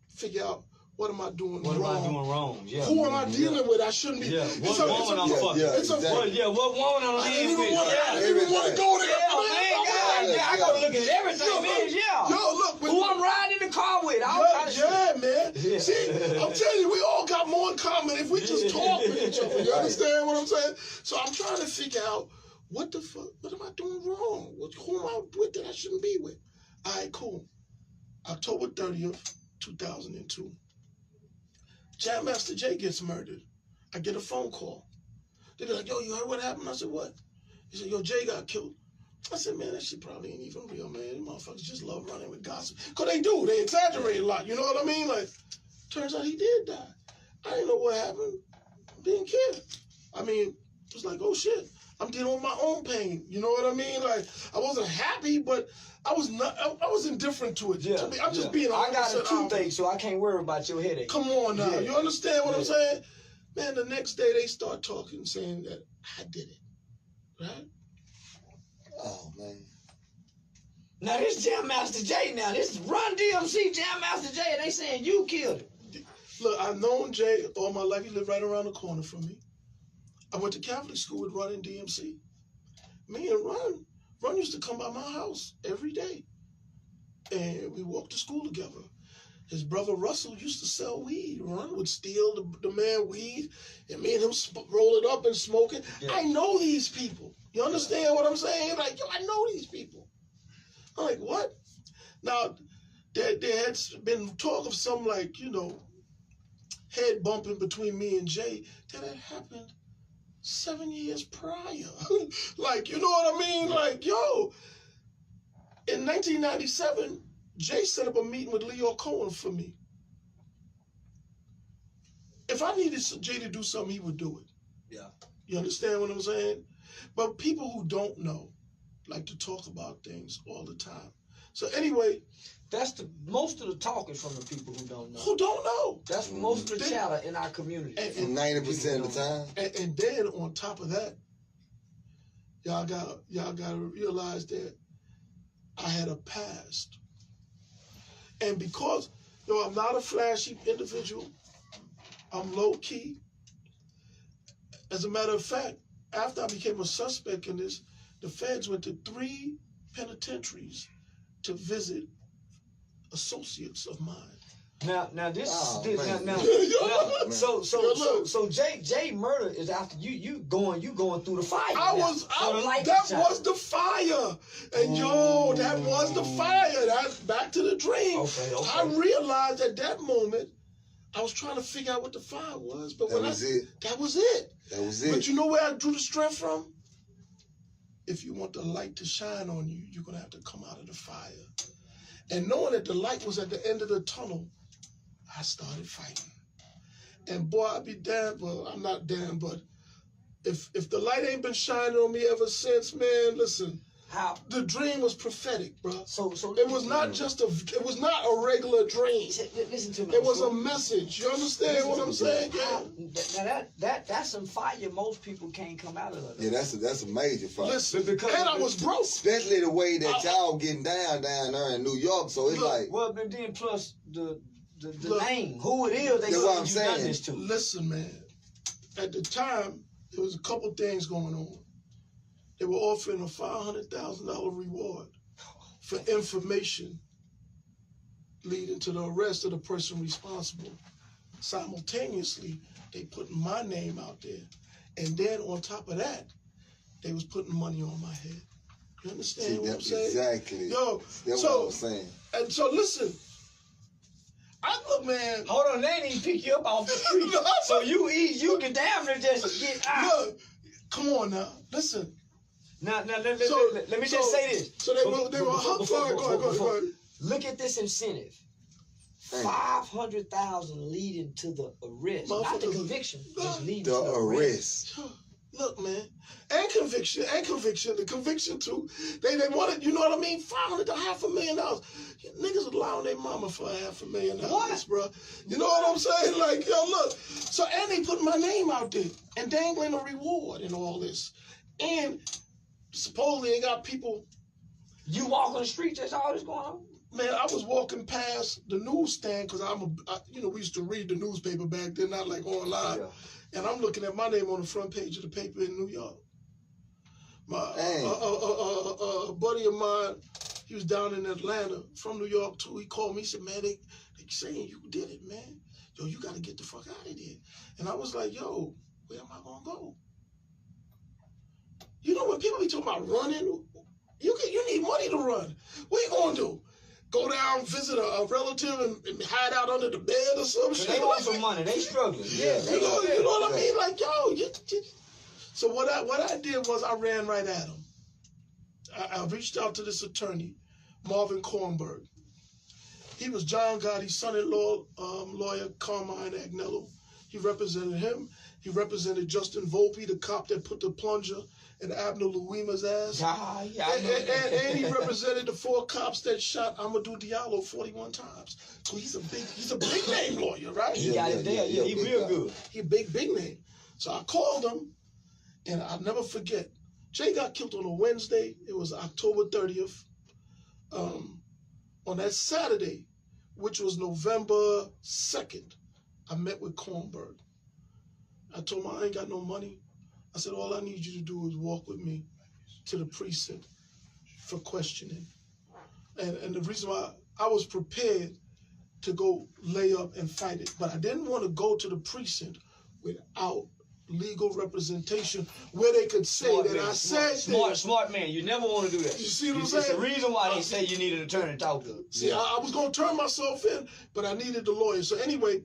figure out, what am I doing wrong? What am I doing wrong? Yeah. Who am I dealing with? I shouldn't be. Yeah. What woman I'm fucking? What woman I'm living with? I didn't even want to go there. I gotta look at everything, man. Yeah. Yo, look. Who I'm riding in the car with? Man. Yeah. See, I'm telling you, we all got more in common if we just talk with each other. You understand what I'm saying? So I'm trying to figure out, what the fuck? What am I doing wrong? Who am I with that I shouldn't be with? All right, cool. October 30th, 2002. Jam Master Jay gets murdered. I get a phone call. They be like, yo, you heard what happened? I said, what? He said, yo, Jay got killed. I said, man, that shit probably ain't even real, man. These motherfuckers just love running with gossip. Because they do. They exaggerate a lot. You know what I mean? Like, turns out he did die. I didn't know what happened. Didn't care. I mean, it was like, oh, shit. I'm dealing with my own pain. You know what I mean? Like, I wasn't happy, but I was indifferent to it. Yeah, to me, I'm just being honest. I got a toothache, so I can't worry about your headache. Come on now. You understand what I'm saying? Man, the next day they start talking, saying that I did it. Right? Oh, man. Now, this Jam Master Jay now. This is Run DMC Jam Master Jay, and they saying you killed him. Look, I've known Jay all my life. He lived right around the corner from me. I went to Catholic school with Run and DMC. Me and Run used to come by my house every day. And we walked to school together. His brother Russell used to sell weed. Run would steal the man weed, and me and him roll it up and smoke it. Yeah. I know these people. You understand what I'm saying? Like, yo, I know these people. I'm like, what? Now, there had been talk of some, like, you know, head bumping between me and Jay. That had happened 7 years prior. Like, you know what I mean? Like, yo, in 1997, Jay set up a meeting with Leo Cohen for me. If I needed Jay to do something, he would do it. Yeah. You understand what I'm saying? But people who don't know like to talk about things all the time. So anyway, that's most of the talk is from the people who don't know. Who don't know. That's most of the chatter in our community. And 90% of the time. And then on top of that, y'all gotta realize that I had a past. And because, I'm not a flashy individual, I'm low key. As a matter of fact, after I became a suspect in this, the feds went to 3 penitentiaries to visit associates of mine. Now so Jay murder is after you going through the fire. That was the fire. And that was the fire. That's back to the dream. Okay. I realized at that moment I was trying to figure out what the fire was, but that was it. That was it. That was it. But you know where I drew the strength from? if you want the light to shine on you, you're going to have to come out of the fire. And knowing that the light was at the end of the tunnel, I started fighting. And boy, I'd be damned, well, I'm not damned, but if the light ain't been shining on me ever since, man, listen. How? The dream was prophetic, bro. So it was not just it was not a regular dream. Listen to me. It was a message. You understand what I'm saying? Yeah. Now that's some fire most people can't come out of. Yeah, that's a major fire. Listen, and I was broke. Especially the way that y'all getting down there in New York. So it's like, well, but then plus the name, who it is, they that's what I'm you done saying. this to. Listen, man. At the time, there was a couple things going on. They were offering a $500,000 reward for information leading to the arrest of the person responsible. Simultaneously, they put my name out there. And then on top of that, they was putting money on my head. You understand what I'm saying? Exactly. Yo, that's what I'm saying. And so listen, look, man. Hold on, they ain't even pick you up off the street. So you can damn near just get out. Look, come on now. Listen. Now let me just say this. So they were hooked. Go ahead. Look at this incentive. 500,000 leading to the arrest, not the conviction, just leading to the arrest. Look, man, and conviction. The conviction too. They wanted, you know what I mean? $500,000. Niggas would lie on their mama for $500,000. What, bro? You know what I'm saying? Like, yo, look. So and they put my name out there and dangling a reward and all this, and supposedly they got people. You walk on the street, that's all that's going on. Man, I was walking past the newsstand because we used to read the newspaper back then, not like online. Yeah. And I'm looking at my name on the front page of the paper in New York. My a buddy of mine, he was down in Atlanta from New York too. He called me. He said, "Man, they saying you did it, man. Yo, you got to get the fuck out of there." And I was like, "Yo, where am I gonna go?" You know when people be talking about running, you need money to run. What you gonna do? Go down, visit a relative, and hide out under the bed or some shit? They want some money. They struggling. Yeah, you know what I mean? Like, yo, So what I did was I ran right at him. I reached out to this attorney, Marvin Kornberg. He was John Gotti's son-in-law, lawyer Carmine Agnello. He represented him. He represented Justin Volpe, the cop that put the plunger in Abner Louima's ass. And he represented the 4 cops that shot Amadou Diallo 41 times. So he's a big name lawyer, right? He got it there. Yeah, he real good. He a big name. So I called him, and I'll never forget. Jay got killed on a Wednesday. It was October 30th. On that Saturday, which was November 2nd, I met with Kornberg. I told him I ain't got no money. I said, all I need you to do is walk with me to the precinct for questioning. And the reason why I was prepared to go lay up and fight it, but I didn't want to go to the precinct without legal representation where they could say smart that man, I said smart man. You never want to do that. You see what I'm saying? It's the reason why they say you need an attorney to talk to. See, I was going to turn myself in, but I needed the lawyer. So anyway,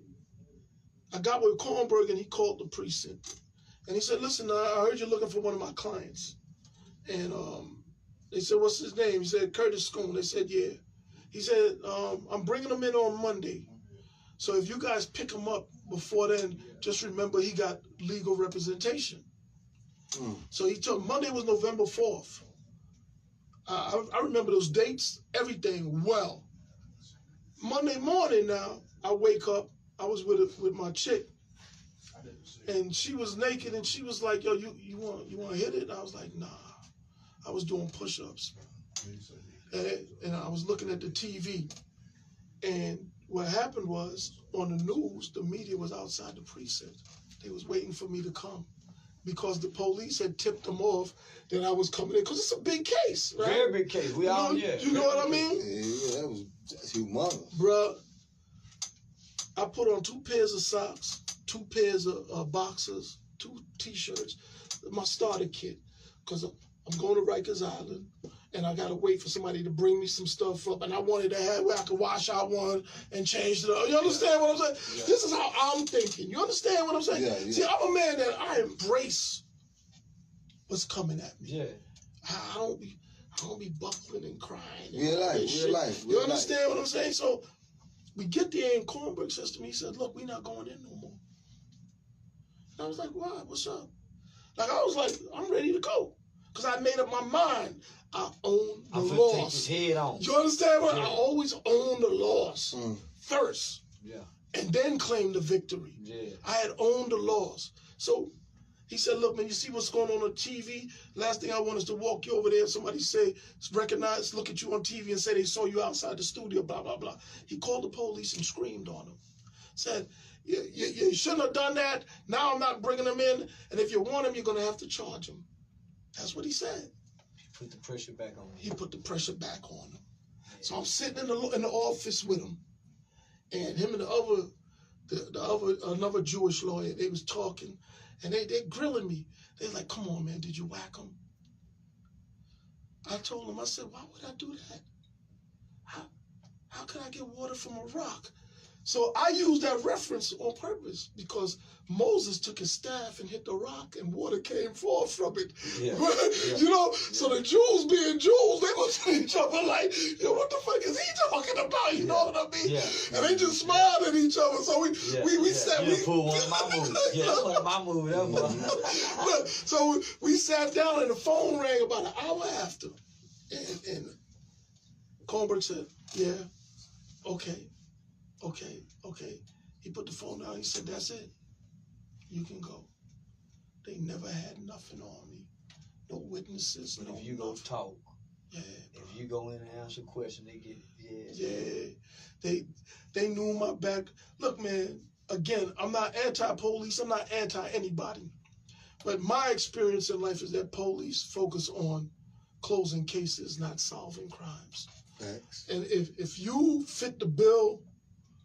I got with Kornberg, and he called the precinct. And he said, listen, I heard you're looking for one of my clients. And they said, what's his name? He said, Curtis Schoon. They said, yeah. He said, I'm bringing him in on Monday. So if you guys pick him up before then, just remember he got legal representation. So he took, Monday was November 4th. I remember those dates, everything well. Monday morning now, I wake up, I was with my chick, and she was naked, and she was like, yo, you want to hit it? And I was like, nah. I was doing push-ups. And I was looking at the TV. And what happened was, on the news, the media was outside the precinct. They was waiting for me to come because the police had tipped them off that I was coming in. Because it's a big case, right? Very big case. We all, yeah. You know what I mean? Yeah, that was humongous. Bruh, I put on 2 pairs of socks, 2 pairs of boxers, 2 T-shirts, my starter kit, because I'm going to Rikers Island, and I got to wait for somebody to bring me some stuff up, and I wanted to have where I could wash out one and change it up. You understand what I'm saying? Yeah. This is how I'm thinking. You understand what I'm saying? Yeah. See, I'm a man that I embrace what's coming at me. Yeah. I don't be buckling and crying. Real life. You understand what I'm saying? So we get there and Kornberg says to me, he said, look, we're not going in no more. And I was like, why? What's up? Like, I was like, I'm ready to go. Because I made up my mind. I own the loss. Take his head on. You understand what? I always own the loss first. Yeah. And then claim the victory. Yeah. I had owned the loss. So he said, look, man, you see what's going on TV? Last thing I want is to walk you over there and somebody say, recognize, look at you on TV and say they saw you outside the studio, blah, blah, blah. He called the police and screamed on them. Said, you shouldn't have done that. Now I'm not bringing them in. And if you want him, you're going to have to charge him. That's what he said. He put the pressure back on him. He put the pressure back on him. Yeah. So I'm sitting in the office with him. And him and another Jewish lawyer, they was talking. And they grilling me. They like, come on, man, did you whack him? I told them, I said, why would I do that? How could I get water from a rock? So I use that reference on purpose because Moses took his staff and hit the rock and water came forth from it. Yeah. You know, so the Jews being Jews, they looked at each other like, yo, what the fuck is he talking about? You know what I mean? Yeah. And they just smiled at each other. So we sat. You pulled one of my moves. Yeah, that's one of my moves. Look, so we sat down and the phone rang about an hour after. And Kornberg said, yeah, okay. He put the phone down. He said, that's it. You can go. They never had nothing on me. No witnesses. But if you go talk, bro. If you go in and answer a question, they get, They knew my back. Look, man, again, I'm not anti-police. I'm not anti-anybody. But my experience in life is that police focus on closing cases, not solving crimes. Thanks. And if you fit the bill,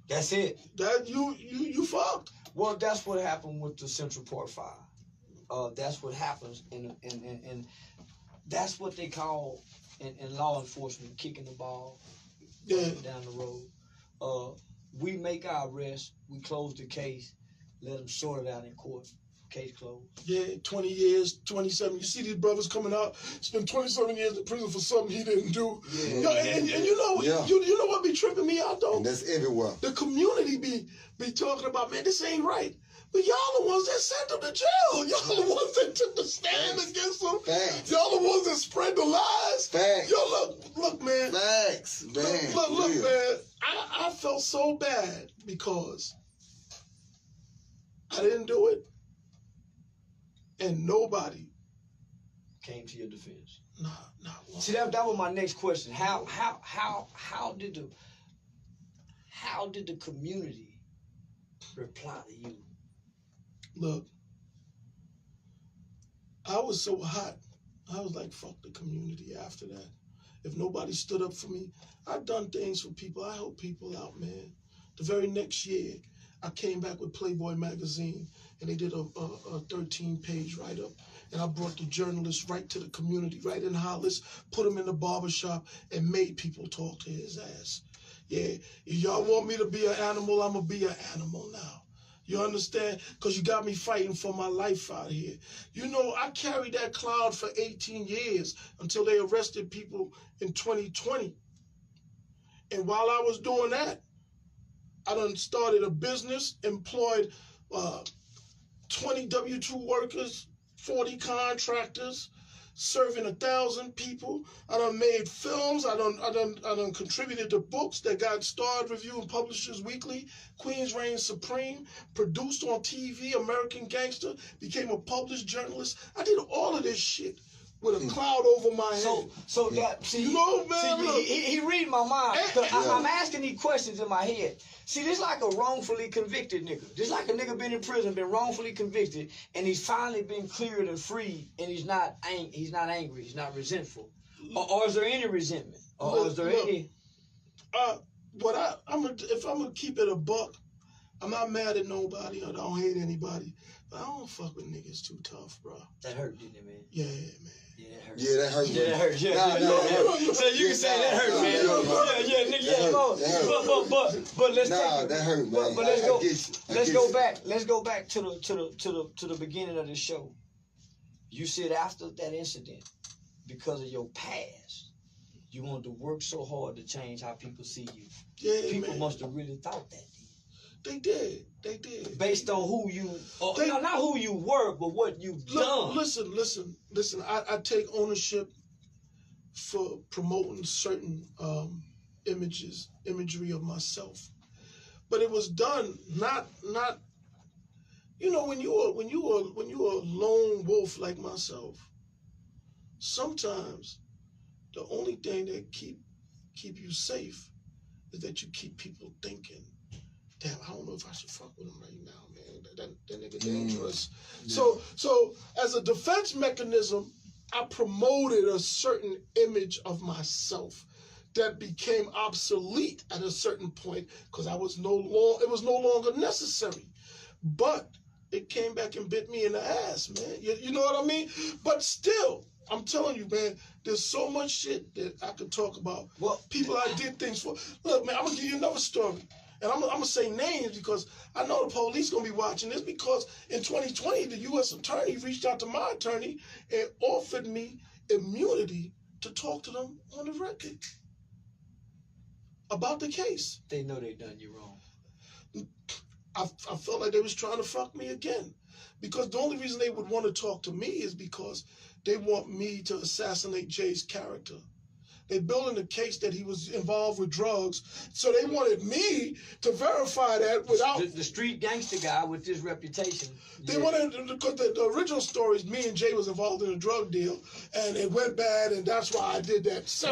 that's it. That you fucked. Well, that's what happened with the Central Park fire. That's what happens and that's what they call in law enforcement kicking the ball down the road. We make our arrest, we close the case, let them sort it out in court. Case closed. Yeah, 20 years, 27. You see these brothers coming out, spend 27 years in prison for something he didn't do. Yeah. Yo, and you know, you know what be tripping me out though? And that's everywhere. The community be talking about, man, this ain't right. But y'all the ones that sent them to jail. Y'all the ones that took the stand against them. Facts. Y'all the ones that spread the lies. Facts. Yo, look, man. Facts, man. Look, man. I felt so bad because I didn't do it. And nobody came to your defense. Nah, not one. See, that was my next question. How did the community reply to you? Look, I was so hot. I was like, fuck the community after that. If nobody stood up for me, I've done things for people. I help people out, man. The very next year, I came back with Playboy magazine, and they did a 13-page write-up, and I brought the journalists right to the community, right in Hollis, put him in the barbershop, and made people talk to his ass. Yeah, if y'all want me to be an animal, I'm going to be an animal now. You understand? Because you got me fighting for my life out here. You know, I carried that cloud for 18 years until they arrested people in 2020. And while I was doing that, I done started a business, employed 20 W-2 workers, 40 contractors, serving 1,000 people. I done made films. I done contributed to books that got Starred Review and Publishers Weekly, Queens Reign Supreme, produced on TV, American Gangster, became a published journalist. I did all of this shit with a cloud over my head. So that, see, you know, man, see, he read my mind. I'm asking these questions in my head. See, this like a wrongfully convicted nigga. This like a nigga been in prison, been wrongfully convicted, and he's finally been cleared and freed, and he's not angry, he's not resentful. Or is there any resentment? Or is there any? If I'm gonna keep it a buck, I'm not mad at nobody. I don't hate anybody, but I don't fuck with niggas too tough, bro. That hurt, didn't it, man? Yeah, man. Yeah, that hurt. Yeah, that hurt. Yeah, that hurt. So you can say that hurt, man. But let's take it. That hurt, man. But let's go back to the beginning of the show. You said after that incident, because of your past, you wanted to work so hard to change how people see you. Yeah, People man. must have really thought that. They did. They did. Based on who you, not who you were, but what you've done. Listen. I take ownership for promoting certain imagery of myself, but it was done not. You know, when you're a lone wolf like myself, sometimes the only thing that keep you safe is that you keep people thinking, damn, I don't know if I should fuck with him right now, man. That nigga dangerous. Yeah. So as a defense mechanism, I promoted a certain image of myself that became obsolete at a certain point because it was no longer necessary. But it came back and bit me in the ass, man. You know what I mean? But still, I'm telling you, man, there's so much shit that I could talk about. Well, people I did things for. Look, man, I'm going to give you another story. And I'm going to say names because I know the police going to be watching this because in 2020, the U.S. attorney reached out to my attorney and offered me immunity to talk to them on the record about the case. They know they done you wrong. I felt like they was trying to fuck me again because the only reason they would want to talk to me is because they want me to assassinate Jay's character. They building a case that he was involved with drugs, so they wanted me to verify that without the street gangster guy with this reputation. They wanted, because the original story is me and Jay was involved in a drug deal, and it went bad, and that's why I did that. Listen,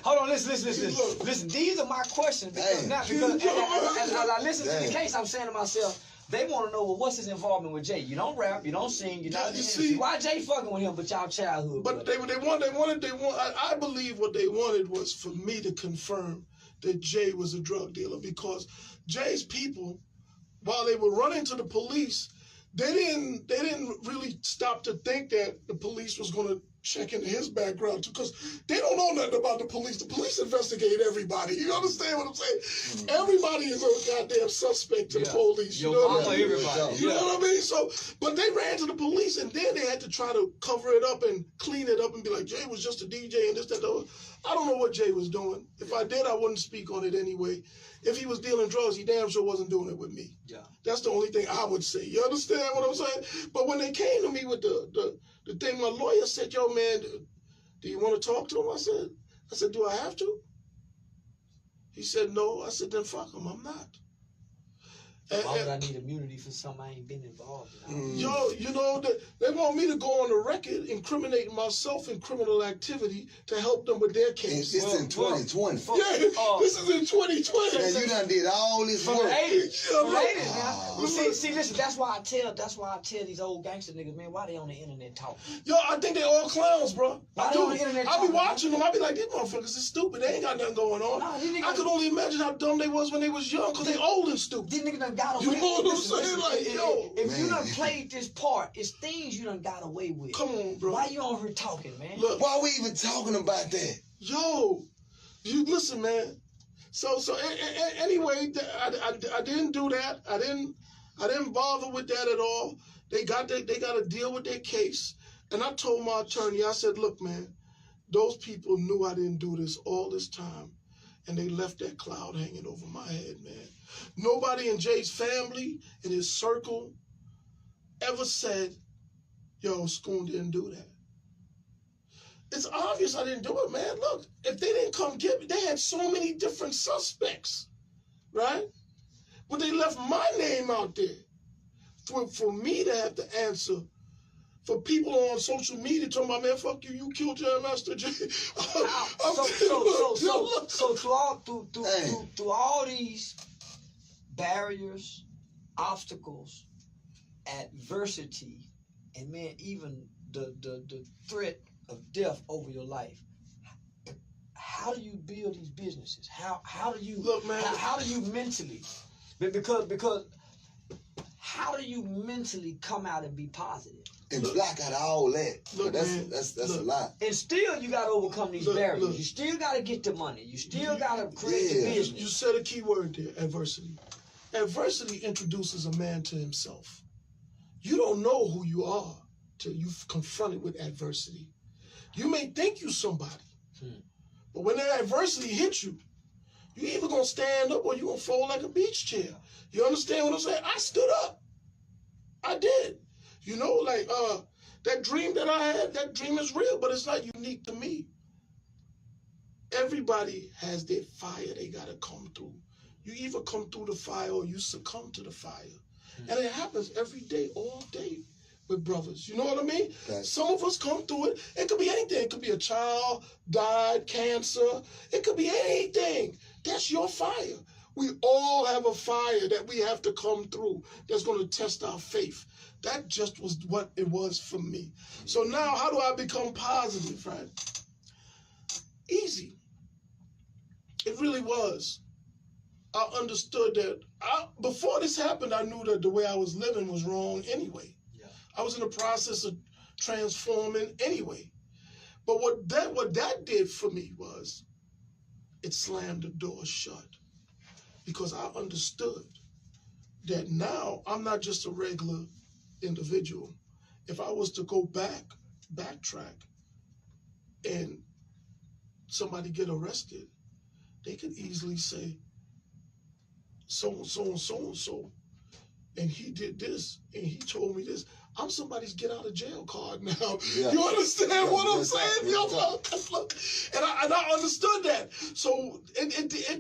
hold on, listen. These are my questions because as I listen to the case, I'm saying to myself, they want to know, well, what's his involvement with Jay? You don't rap, you don't sing, you're not. Why Jay fucking with him? But y'all childhood. But they wanted. I believe what they wanted was for me to confirm that Jay was a drug dealer because Jay's people, while they were running to the police, they didn't really stop to think that the police was going to check into his background too, because they don't know nothing about the police. The police investigate everybody. You understand what I'm saying? Mm-hmm. Everybody is a goddamn suspect to the police. You know what I mean? Everybody. You know what I mean? So, but they ran to the police, and then they had to try to cover it up and clean it up and be like, Jay was just a DJ and this, that, that. I don't know what Jay was doing. If I did, I wouldn't speak on it anyway. If he was dealing drugs, he damn sure wasn't doing it with me. Yeah. That's the only thing I would say. You understand what I'm saying? But when they came to me with the thing, my lawyer said, yo, man, do you want to talk to him? I said, do I have to? He said, no. I said, then fuck him. I'm not. Why would I need immunity for something I ain't been involved in? Yo, you know, they want me to go on the record incriminating myself in criminal activity to help them with their case. It's in 2020. Yeah, this is in 2020. And you done did all this work. From the 80s. See, listen, that's why I tell these old gangster niggas, man, why they on the internet talking? Yo, I think they all clowns, bro. Why they on the internet I be watching them. I be like, these motherfuckers is stupid. They ain't got nothing going on. I could only imagine how dumb they was when they was young, because they old and stupid. These niggas done got away. You know what I'm saying? Like, yo. If you done played this part, it's things you done got away with. Come on, bro. Why you on here talking, man? Look, why are we even talking about that? Yo, you listen, man. So anyway, I didn't do that. I didn't bother with that at all. They got to deal with their case. And I told my attorney, I said, look, man, those people knew I didn't do this all this time. And they left that cloud hanging over my head, man. Nobody in Jay's family, in his circle, ever said, yo, Scoon didn't do that. It's obvious I didn't do it, man. Look, if they didn't come get me, they had so many different suspects, right? But they left my name out there for me to have to answer. For people on social media talking about, man, fuck you, you killed Jam Master Jay. So through all these barriers, obstacles, adversity, and man, even the threat of death over your life, how do you build these businesses? How do you look, man? How do you mentally? Because how do you mentally come out and be positive? And block out all that. Look, that's a lot. And still, you got to overcome these barriers. You still got to get the money. You still got to create the business. You said a key word there, adversity. Adversity introduces a man to himself. You don't know who you are till you've confronted with adversity. You may think you somebody, Hmm. but when that adversity hits you, you either gonna stand up or you gonna fold like a beach chair. You understand what I'm saying? I stood up. I did. You know, like that dream that I had, that dream is real, but it's not unique to me. Everybody has their fire they gotta come through. You either come through the fire or you succumb to the fire. And it happens every day, all day with brothers. You know what I mean? Right. Some of us come through it. It could be anything. It could be a child died, cancer. It could be anything. That's your fire. We all have a fire that we have to come through that's going to test our faith. That just was what it was for me. So now how do I become positive, right? Easy. It really was. I understood that before this happened, I knew that the way I was living was wrong anyway. Yeah. I was in the process of transforming anyway. But what that did for me was it slammed the door shut, because I understood that now I'm not just a regular individual. If I was to go backtrack, and somebody get arrested, they could easily say, so-and-so, and he did this, and he told me this. I'm somebody's get out of jail card now. Yeah. You understand what I'm Yes, saying? yes, Yo, and I understood that. So,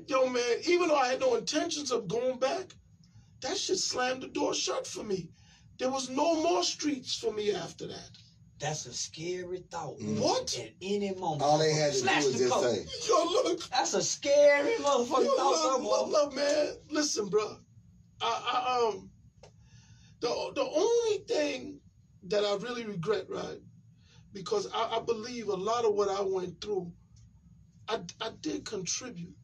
yo, man, even though I had no intentions of going back, that shit slammed the door shut for me. There was no more streets for me after that. That's a scary thought. What? At any moment. All they had to do Slash was the just coat. say, Yo, look. That's a scary motherfucking thought. Look, man. Listen, bro. The only thing that I really regret, right? Because I believe a lot of what I went through, I did contribute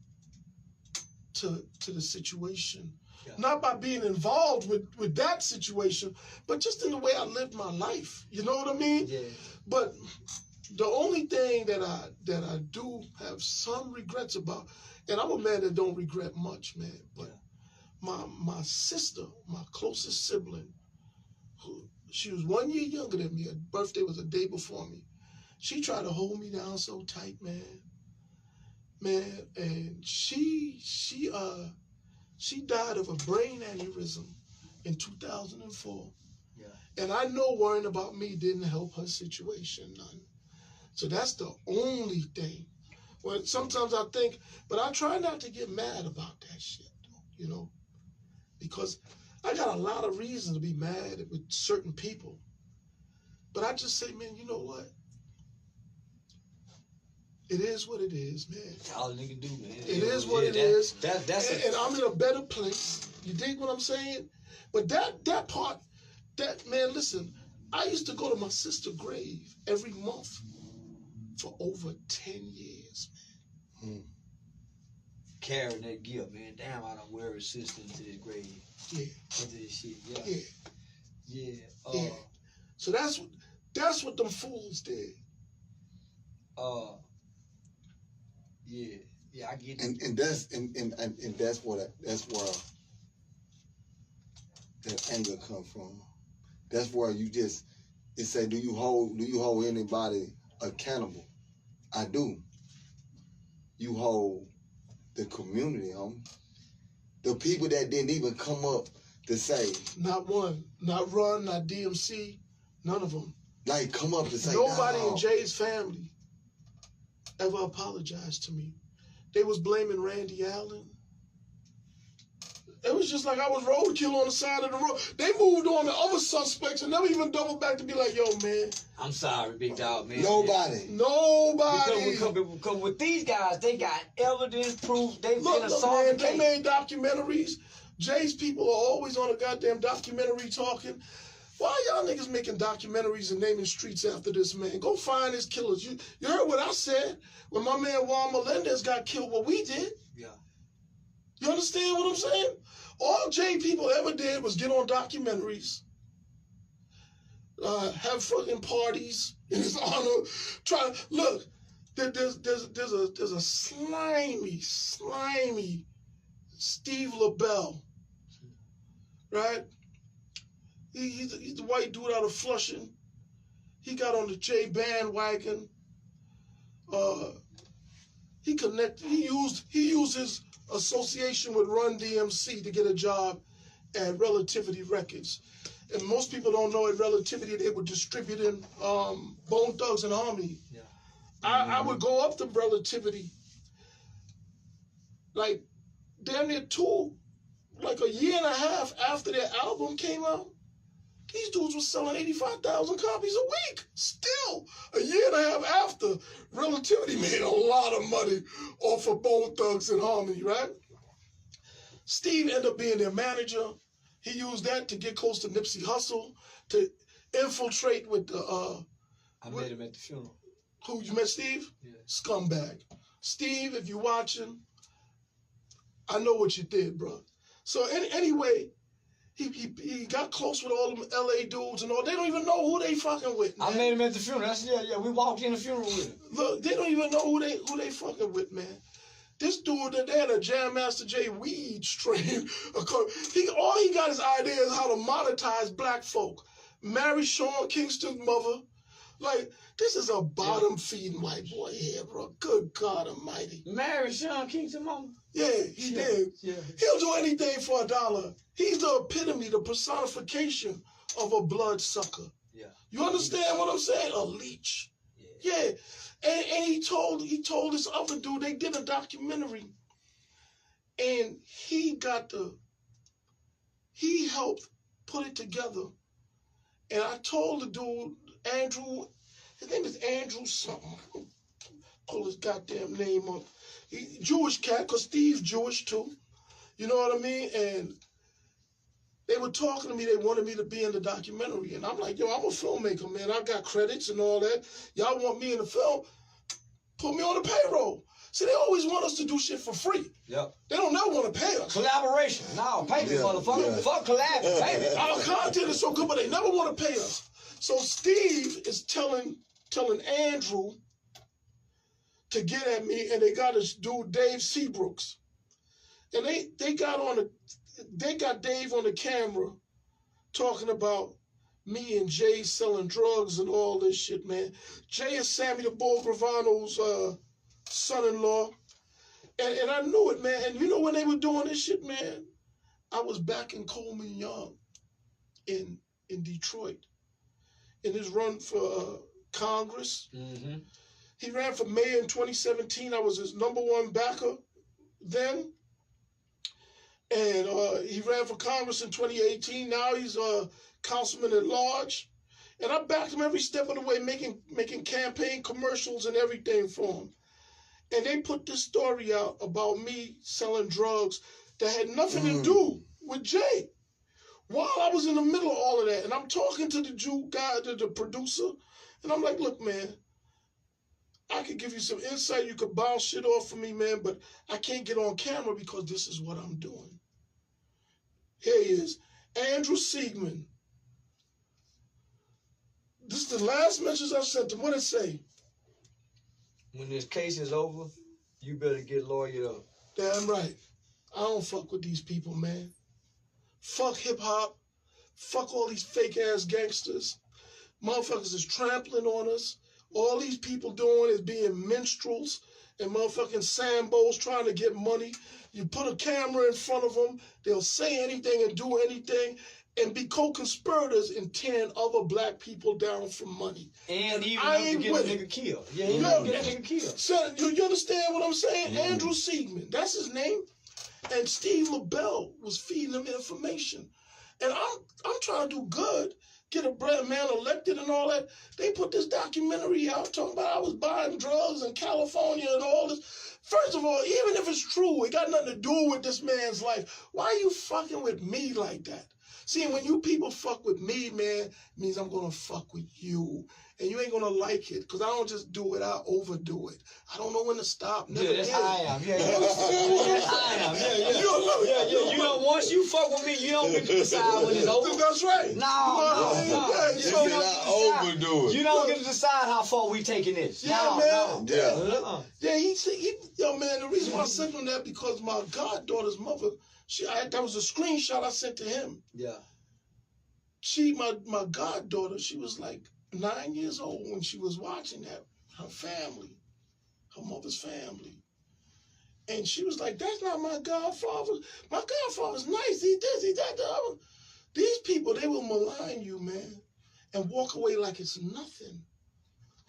to the situation. Yeah. Not by being involved with that situation, but just in the way I lived my life. You know what I mean? Yeah. But the only thing that I do have some regrets about, and I'm a man that don't regret much, man. But my sister, my closest sibling, she was 1 year younger than me. Her birthday was a day before me. She tried to hold me down so tight, man. And she died of a brain aneurysm in 2004. Yeah. And I know worrying about me didn't help her situation none. So that's the only thing. Well, sometimes I think, but I try not to get mad about that shit, you know, because I got a lot of reasons to be mad with certain people. But I just say, man, you know what? It is what it is, man. That's all a nigga do, man. It is what it is. And I'm in a better place. You dig what I'm saying? But that part, man, listen, I used to go to my sister's grave every month for over 10 years, man. Carrying that guilt, man. Damn, I don't wear a sister into this grave. Yeah. Into this shit. Yeah. Yeah. Yeah. Yeah. So that's what them fools did. Yeah, I get it. and that's where that anger come from. That's where it say, do you hold anybody accountable? I do. You hold the community, homie. The people that didn't even come up to say. Not one. Not Run, not DMC. None of them. Like, come up to say. Nobody in Jay's family ever apologized to me. They was blaming Randy Allen. It was just like I was roadkill on the side of the road. They moved on to other suspects and never even doubled back to be like, yo, man. I'm sorry, big dog, man. Nobody. Because with these guys, they got evidence, proof. They've been Look, man, they made documentaries. Jay's people are always on a goddamn documentary talking. Why y'all niggas making documentaries and naming streets after this man? Go find his killers. You heard what I said when my man Juan Melendez got killed, what we did. Yeah. You understand what I'm saying? All Jay people ever did was get on documentaries, have fucking parties in his honor. Look. There's a slimy Steve LaBelle, right? He's the white dude out of Flushing. He got on the Jay bandwagon. he used his association with Run DMC to get a job at Relativity Records. And most people don't know at Relativity they were distributing Bone Thugs and Harmony. Yeah. I would go up to Relativity like damn near like a year and a half after their album came out. These dudes were selling 85,000 copies a week. Still, a year and a half after, Relativity made a lot of money off of Bone Thugs and Harmony, right? Steve ended up being their manager. He used that to get close to Nipsey Hussle, to infiltrate with the... I met him at the funeral. Who, you met Steve? Yeah. Scumbag. Steve, if you're watching, I know what you did, bro. So anyway... He got close with all them LA dudes and all. They don't even know who they fucking with, man. I met him at the funeral. We walked in the funeral with him. Look, they don't even know who they fucking with, man. This dude, they had a Jam Master Jay weed strain. All he got his idea is how to monetize black folk. Marry Sean Kingston's mother. Like, this is a bottom-feeding white boy here, bro. Good God almighty. Marry Sean Kingston's mama? Yeah, he did. Yeah. He'll do anything for $1. He's the epitome, the personification of a bloodsucker. Yeah. You understand what I'm saying? A leech. Yeah. And he told this other dude, they did a documentary, and he helped put it together. And I told the dude, Andrew, his name is Andrew something. Pull his goddamn name up. He Jewish cat, because Steve's Jewish too. You know what I mean? And they were talking to me, they wanted me to be in the documentary. And I'm like, yo, I'm a filmmaker, man. I got credits and all that. Y'all want me in the film? Put me on the payroll. See, they always want us to do shit for free. Yep. They don't never want to pay us. Collaboration. No, pay me, motherfucker. Yeah. Fuck collab. Pay me. Our content is so good, but they never want to pay us. So Steve is telling Andrew to get at me, and they got this dude, Dave Seabrooks. And they got Dave on the camera talking about me and Jay selling drugs and all this shit, man. Jay is Sammy the Bull Bravano's son-in-law. And I knew it, man. And you know when they were doing this shit, man? I was back in Coleman Young in Detroit in his run for Congress. Mm-hmm. He ran for mayor in 2017. I was his #1 backer then. And he ran for Congress in 2018. Now he's a councilman at large. And I backed him every step of the way, making campaign commercials and everything for him. And they put this story out about me selling drugs that had nothing to do with Jay. While I was in the middle of all of that, and I'm talking to the Jew guy, the producer, and I'm like, look, man, I could give you some insight. You could bounce shit off for me, man, but I can't get on camera because this is what I'm doing. Here he is, Andrew Siegman. This is the last message I sent him. What did it say? When this case is over, you better get lawyered up. Damn right. I don't fuck with these people, man. Fuck hip-hop. Fuck all these fake-ass gangsters. Motherfuckers is trampling on us. All these people doing is being minstrels and motherfucking Sambos trying to get money. You put a camera in front of them, they'll say anything and do anything and be co-conspirators in tearing other black people down for money. And even I to ain't get a with nigga it. killed. Yeah, you know, get a nigga killed. So, you understand what I'm saying? Andrew Siegman, that's his name. And Steve LaBelle was feeding him information. And I'm trying to do good, get a black man elected and all that. They put this documentary out talking about I was buying drugs in California and all this. First of all, even if it's true, it got nothing to do with this man's life. Why are you fucking with me like that? See, when you people fuck with me, man, it means I'm going to fuck with you. And you ain't going to like it, because I don't just do it, I overdo it. I don't know when to stop. Never Yeah, that's get it. how I am. Yeah, that's how I am. Yeah. You know, once you fuck with me, you don't get to decide when it's over. That's right. No. Yeah, You so, cannot overdo it. You don't get to decide how far we taking this. Yeah, man. Yeah. yeah, yo, man, the reason why I sent him that because my goddaughter's mother, that was a screenshot I sent to him. Yeah. My goddaughter, she was like 9 years old when she was watching that, her family. her mother's family. And she was like, that's not my godfather. My godfather's nice. He this, he that, the other. These people, they will malign you, man, and walk away like it's nothing.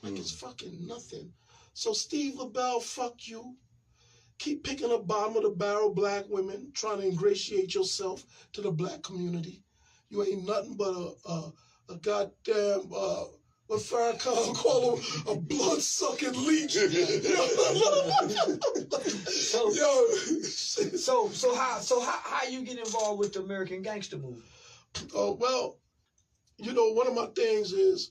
Like it's fucking nothing. So Steve LaBelle, fuck you. Keep picking up bottom of the barrel black women, trying to ingratiate yourself to the black community. You ain't nothing but a goddamn, what Farrakhan call him, a blood-sucking leech. So how you get involved with the American Gangster movie? Oh, well, you know, one of my things is,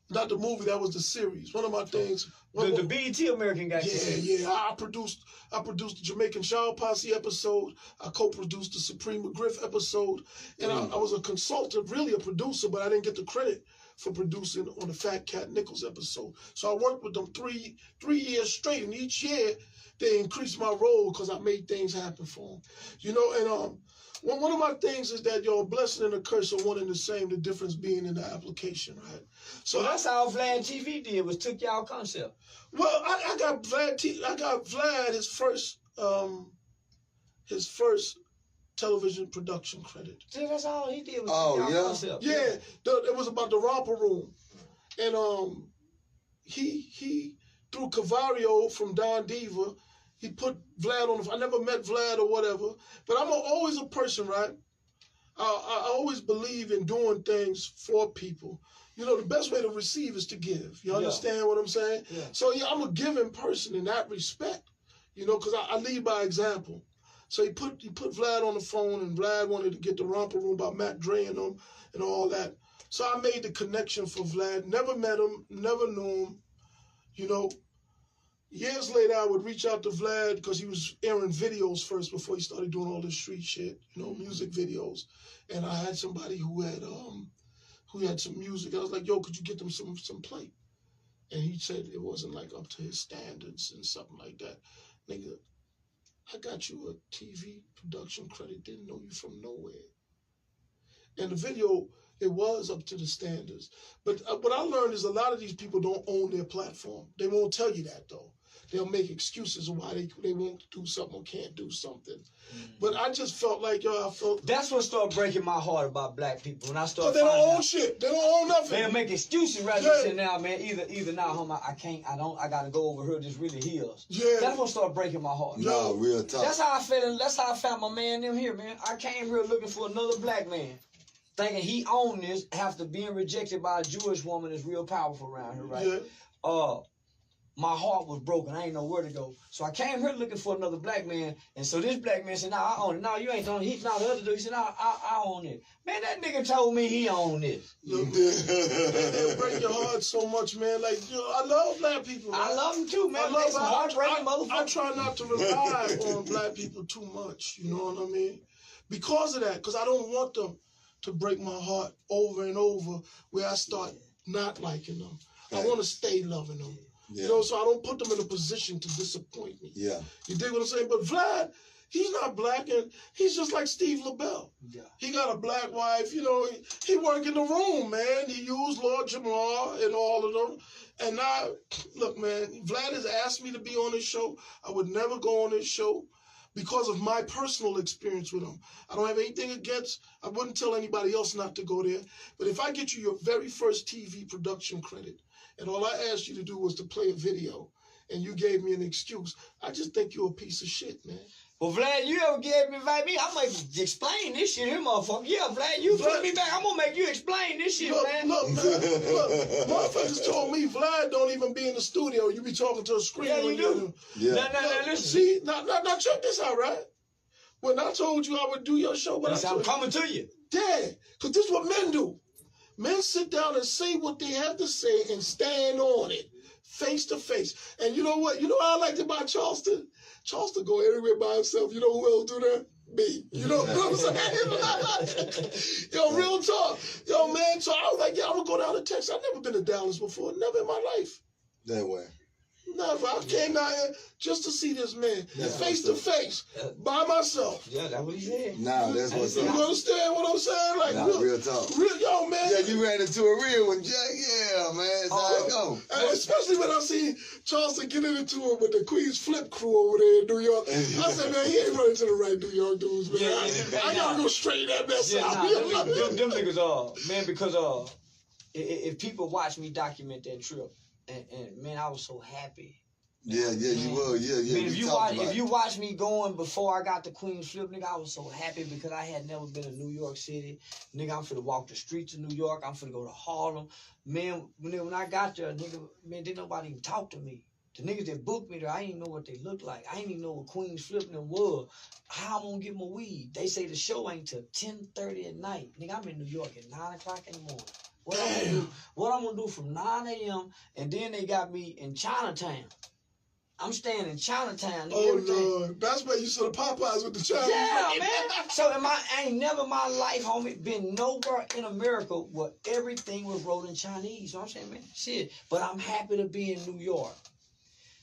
not the movie, that was the series. One of my things... The BET American Gangster. Yeah. I produced the Jamaican Child Posse episode. I co-produced the Supreme McGriff episode. And I was a consultant, really a producer, but I didn't get the credit for producing on the Fat Cat Nichols episode. So I worked with them three years straight, and each year they increased my role because I made things happen for them. You know, and one of my things is that, a blessing and a curse are one and the same, the difference being in the application, right? So that's how Vlad TV did, was took y'all concept. Well, I got Vlad his first television production credit. See, that's all he did was took y'all concept. Yeah, it was about the romper room. And he through Cavario from Don Diva, he put Vlad on I never met Vlad or whatever, but I'm always a person, right? I always believe in doing things for people. You know, the best way to receive is to give. You understand what I'm saying? Yeah. So, I'm a giving person in that respect, because I lead by example. So he put Vlad on the phone, and Vlad wanted to get the romper room by Matt Dre and them and all that. So I made the connection for Vlad. Never met him, never knew him, Years later, I would reach out to Vlad because he was airing videos first before he started doing all this street shit, music videos. And I had somebody who had some music. I was like, yo, could you get them some play? And he said it wasn't like up to his standards and something like that. Nigga, I got you a TV production credit, didn't know you from nowhere. And the video, it was up to the standards. But what I learned is a lot of these people don't own their platform. They won't tell you that, though. They'll make excuses of why they won't do something or can't do something. But I just felt like, that's what started breaking my heart about black people. When I started they don't own shit. They don't own nothing. They'll make excuses right there. Say, now, man, either now, homie, I gotta go over here, this really heals. Yeah. That's what started breaking my heart. No, real tough. That's how I felt. That's how I found my man them here, man. I came here looking for another black man, thinking he owned this, after being rejected by a Jewish woman is real powerful around here, right? Yeah. My heart was broken. I ain't know where to go. So I came here looking for another black man. And so this black man said, I own it. No, you ain't own it. He's not the other dude. He said, I own it. Man, that nigga told me he owned it. They break your heart so much, man. Like, I love black people, man. I love them too, man. I try not to rely on black people too much. You know what I mean? Because of that. Because I don't want them to break my heart over and over where I start not liking them. I want to stay loving them. Yeah. So I don't put them in a position to disappoint me. Yeah. You dig what I'm saying? But Vlad, he's not black, and he's just like Steve LaBelle. Yeah. He got a black wife, he work in the room, man. He used Lord Jamar and all of them. And now, look, man, Vlad has asked me to be on his show. I would never go on his show because of my personal experience with him. I don't have anything against, I wouldn't tell anybody else not to go there. But if I get you your very first TV production credit, and all I asked you to do was to play a video, and you gave me an excuse, I just think you're a piece of shit, man. Well, Vlad, you ever invite me? I'm going to explain this shit here, motherfucker. Yeah, Vlad, you put me back. I'm going to make you explain this shit, man. Look, motherfuckers told me Vlad don't even be in the studio. You be talking to a screen. Yeah, you do. Yeah. No, listen. See, now check this out, right? When I told you I would do your show, I'm coming to you. Yeah, because this is what men do. Men sit down and say what they have to say and stand on it, face to face. And you know what? You know what I liked about Charleston? Charleston go everywhere by himself. You know who else do that? Me. You know what I'm saying? Yo, real talk. Yo, man, so I was like, I'm going to go down to Texas. I've never been to Dallas before. Never in my life. That way. Never. I came down here just to see this man, face to face, by myself. Yeah, that's what he said. Nah, that's what's You up. understand what I'm saying? Like, Nah, real talk. Yo, man. Yeah, you ran into a real one, Jack. Yeah, man. That's how it go. Especially when I see Charleston getting into it with the Queens Flip crew over there in New York. I said, man, he ain't running to the right New York dudes, man. I gotta go straighten that mess out. Them niggas man, because if people watch me document that trip, and man, I was so happy. Yeah, you were. Yeah. Man, if you watch me going before I got the Queens Flip, nigga, I was so happy because I had never been to New York City. Nigga, I'm finna walk the streets of New York. I'm finna go to Harlem. Man, when I got there, nigga, man, didn't nobody even talk to me. The niggas that booked me there, I didn't know what they looked like. I didn't even know what Queens Flip them was. How I'm gonna get my weed? They say the show ain't till 10:30 at night. Nigga, I'm in New York at 9 o'clock in the morning. What I'm gonna do from 9 a.m. and then they got me in Chinatown. I'm staying in Chinatown. Oh Lord, that's where you saw the Popeyes with the Chinese. Yeah, man. So I ain't never in my life, homie, been nowhere in America where everything was rolled in Chinese. So I'm saying, man, shit. But I'm happy to be in New York.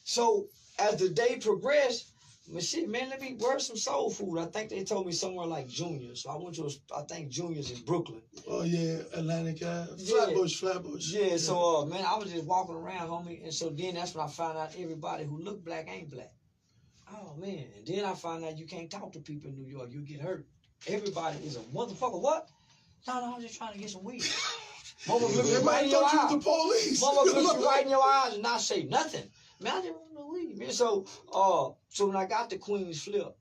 So as the day progressed, man, let me work some soul food. I think they told me somewhere like Junior's. So I went to, I think Junior's in Brooklyn. Oh yeah, Atlantic Ave. Flatbush. Yeah, so man, I was just walking around, homie, and so then that's when I found out everybody who looked black ain't black. Oh man, and then I found out you can't talk to people in New York, you get hurt. Everybody is a motherfucker. What? No, I was just trying to get some weed. Motherfucker look you right in your eyes. The police. Motherfucker look you right in your eyes and not say nothing. Man, I didn't want no weed, man. So when I got the Queens Flip,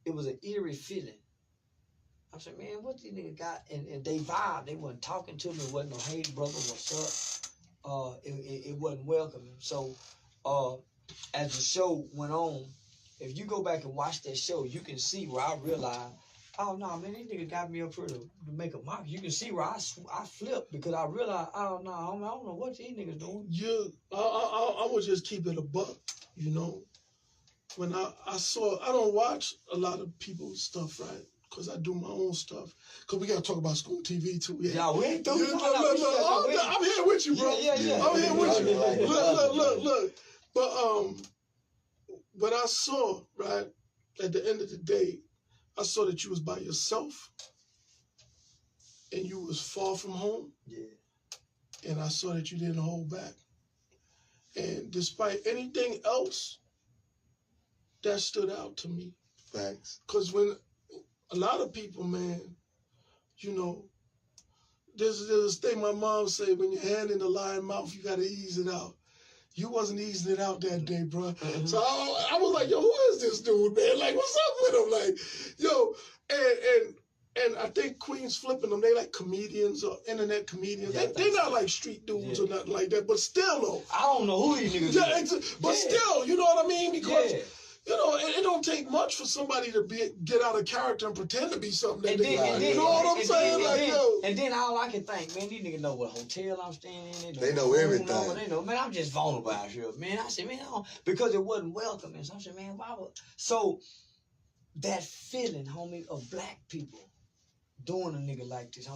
it was an eerie feeling. I said, man, what these niggas got? And they vibed. They wasn't talking to me. It wasn't no, hey, brother, what's up? It wasn't welcoming. So as the show went on, if you go back and watch that show, you can see where I realized, oh, no, man, these niggas got me up here to make a mock. You can see where I flipped because I realized, oh, no, I don't know what these niggas doing. I would just keep it a buck, you know. When I don't watch a lot of people's stuff, right? Because I do my own stuff. Because we got to talk about school TV, too. Yeah, we ain't doing I'm here with you, bro. Yeah. I'm here with you. Look. But what I saw, right, at the end of the day, I saw that you was by yourself and you was far from home. Yeah. And I saw that you didn't hold back. And despite anything else, that stood out to me. Thanks. Because when a lot of people, man, you know, there's this thing my mom said, when your hand in the lion mouth, you got to ease it out. You wasn't easing it out that day, bro. Mm-hmm. So I was like, yo, who is this dude, man? Like, what's up with him? Like, yo, and I think Queens flipping them, they like comedians or internet comedians. Yeah, they're not like street dudes or nothing like that, but still, though. I don't know who these niggas are. But still, you know what I mean? Because, you know, it don't take much for somebody to get out of character and pretend to be something that they not. You know what I'm saying? And then all I can think, man, these niggas know what hotel I'm staying in. They know everything. They know, man, I'm just vulnerable out here, man. I said, man, because it wasn't welcoming. So I said, man, why would... So that feeling, homie, of black people doing a nigga like this,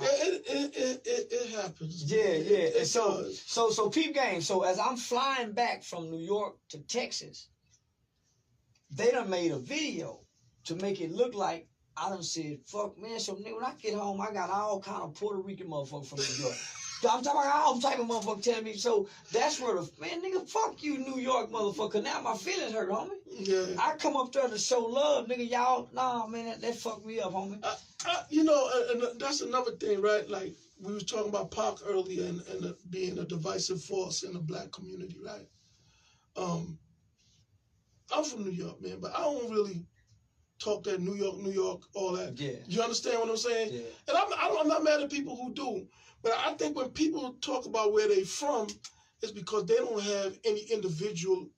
it happens. Yeah. And so peep game. So as I'm flying back from New York to Texas, they done made a video to make it look like I done said, fuck, man. So, nigga, when I get home, I got all kind of Puerto Rican motherfuckers from New York. I'm talking about all type of motherfuckers telling me. So, that's where man, nigga, fuck you, New York motherfucker. Now my feelings hurt, homie. Yeah. I come up there to show love, nigga. Y'all, nah, man, that fucked me up, homie. You know, and that's another thing, right? Like, we was talking about Pac earlier and being a divisive force in the black community, right? I'm from New York, man, but I don't really talk that New York, all that. Yeah. You understand what I'm saying? Yeah. And I'm not mad at people who do, but I think when people talk about where they from, it's because they don't have any individual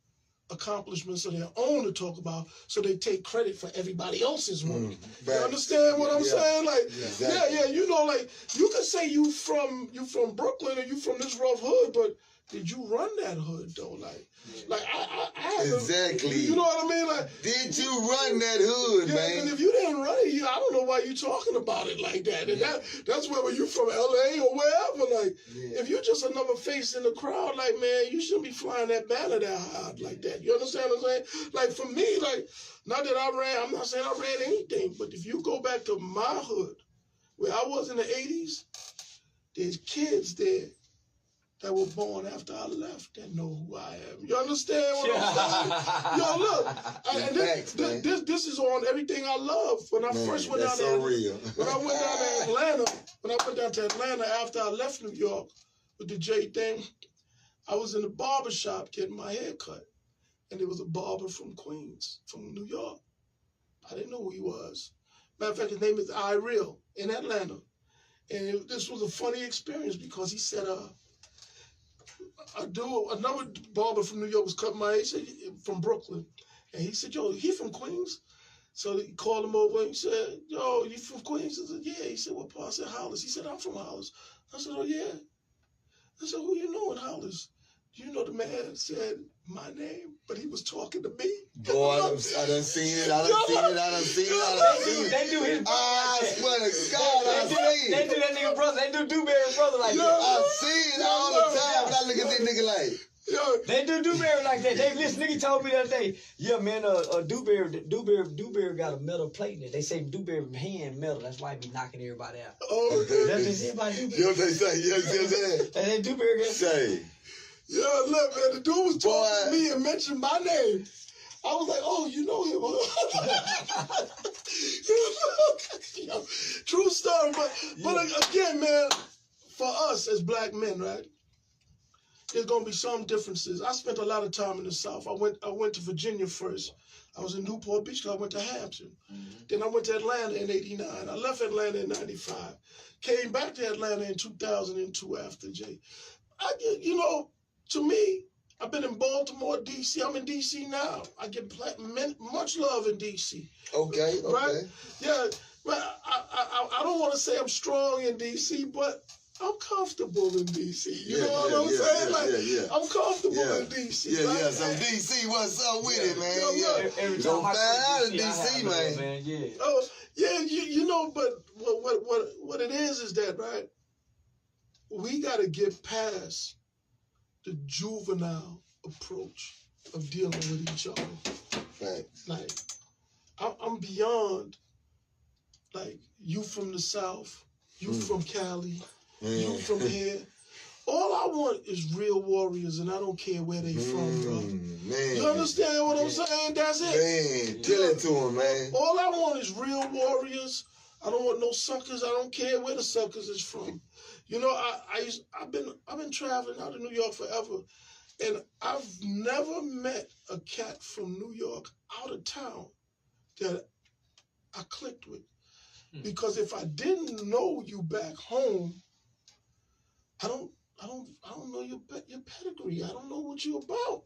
accomplishments of their own to talk about, so they take credit for everybody else's work. You understand what I'm saying? Like, exactly. You know, like you can say you from Brooklyn or you from this rough hood, but did you run that hood though? Like I had Exactly. You know what I mean? Like, did you run that hood, man? And if you didn't run it, I don't know why you talking about it like that. And that's whether you from LA or wherever. Like, if you're just another face in the crowd, like, man, you shouldn't be flying that banner that high like that. You understand what I'm saying? Like, for me, like, not that I'm not saying I ran anything, but if you go back to my hood, where I was in the 80s, there's kids there that were born after I left that know who I am. You understand what I'm saying? Yo, look, and this is on everything I love. When I first went down there, when I went down to Atlanta, after I left New York with the J thing, I was in the barber shop getting my hair cut, and there was a barber from Queens, from New York. I didn't know who he was. Matter of fact, his name is Real in Atlanta, and this was a funny experience because he said, another barber from New York was cutting my hair, from Brooklyn. And he said, yo, he from Queens? So he called him over and he said, yo, you from Queens? I said, yeah. He said, what part? I said, Hollis. He said, I'm from Hollis. I said, oh, yeah. I said, who you know in Hollis? You know the man said my name, but he was talking to me. Boy, I done seen it. I done seen it. They do his brother. I swear to God, I seen it. They do that nigga brother. They do Dewberry's brother like that. I see it all the time, but I look at this nigga like. They do Dewberry like that. This nigga told me the other day, yeah, man, Dewberry got a metal plate in it. They say Dewberry hand metal. That's why he be knocking everybody out. Oh, that's just it about Dewberry. You know what they say? You know what they say? And Dewberry say. Yeah, look, man, the dude was talking to me and mentioned my name. I was like, oh, you know him. True story. But again, man, for us as black men, right, there's going to be some differences. I spent a lot of time in the South. I went to Virginia first. I was in Newport Beach. I went to Hampton. Then I went to Atlanta in 89. I left Atlanta in 95. Came back to Atlanta in 2002 after Jay. To me, I've been in Baltimore, D.C. I'm in D.C. now. I get much love in D.C. Okay. Right? Yeah. But I don't want to say I'm strong in D.C., but I'm comfortable in D.C. You know what I'm saying? I'm comfortable in D.C. Yeah. So D.C., what's up with it, man? Every time I go out in D.C., man. Yeah. Oh, yeah. But what it is that, right? We got to get past the juvenile approach of dealing with each other. Right. Like, I'm beyond, like, you from the South, you from Cali, you from here. All I want is real warriors, and I don't care where they from, bro. Man. You understand what I'm saying? That's it. Man, tell it to him, man. All I want is real warriors. I don't want no suckers. I don't care where the suckers is from. You know, I've been traveling out of New York forever, and I've never met a cat from New York out of town that I clicked with. Because if I didn't know you back home, I don't know your pedigree. I don't know what you're about.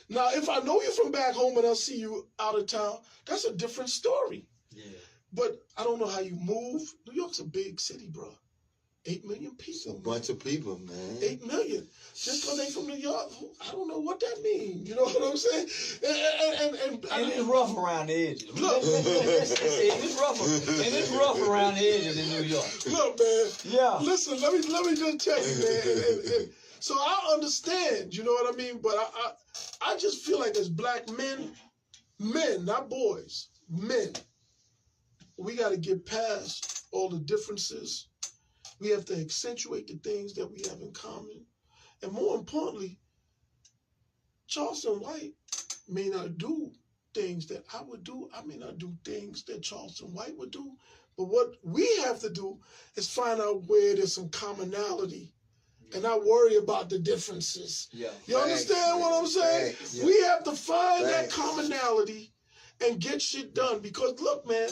Now, if I know you from back home and I see you out of town, that's a different story. Yeah. But I don't know how you move. New York's a big city, bro. 8 million people. It's a bunch of people, man. 8 million. Just because they from New York, I don't know what that means. You know what I'm saying? And it's rough around the edges. Look, it's rough around the edges in New York. Look, man. Yeah. Listen, let me just tell you, man. So I understand, you know what I mean? But I just feel like as black men, not boys, men, we got to get past all the differences. We have to accentuate the things that we have in common. And more importantly, Charleston White may not do things that I would do. I may not do things that Charleston White would do. But what we have to do is find out where there's some commonality and not worry about the differences. Yeah. You understand what I'm saying? Yeah. We have to find that commonality and get shit done. Because look, man,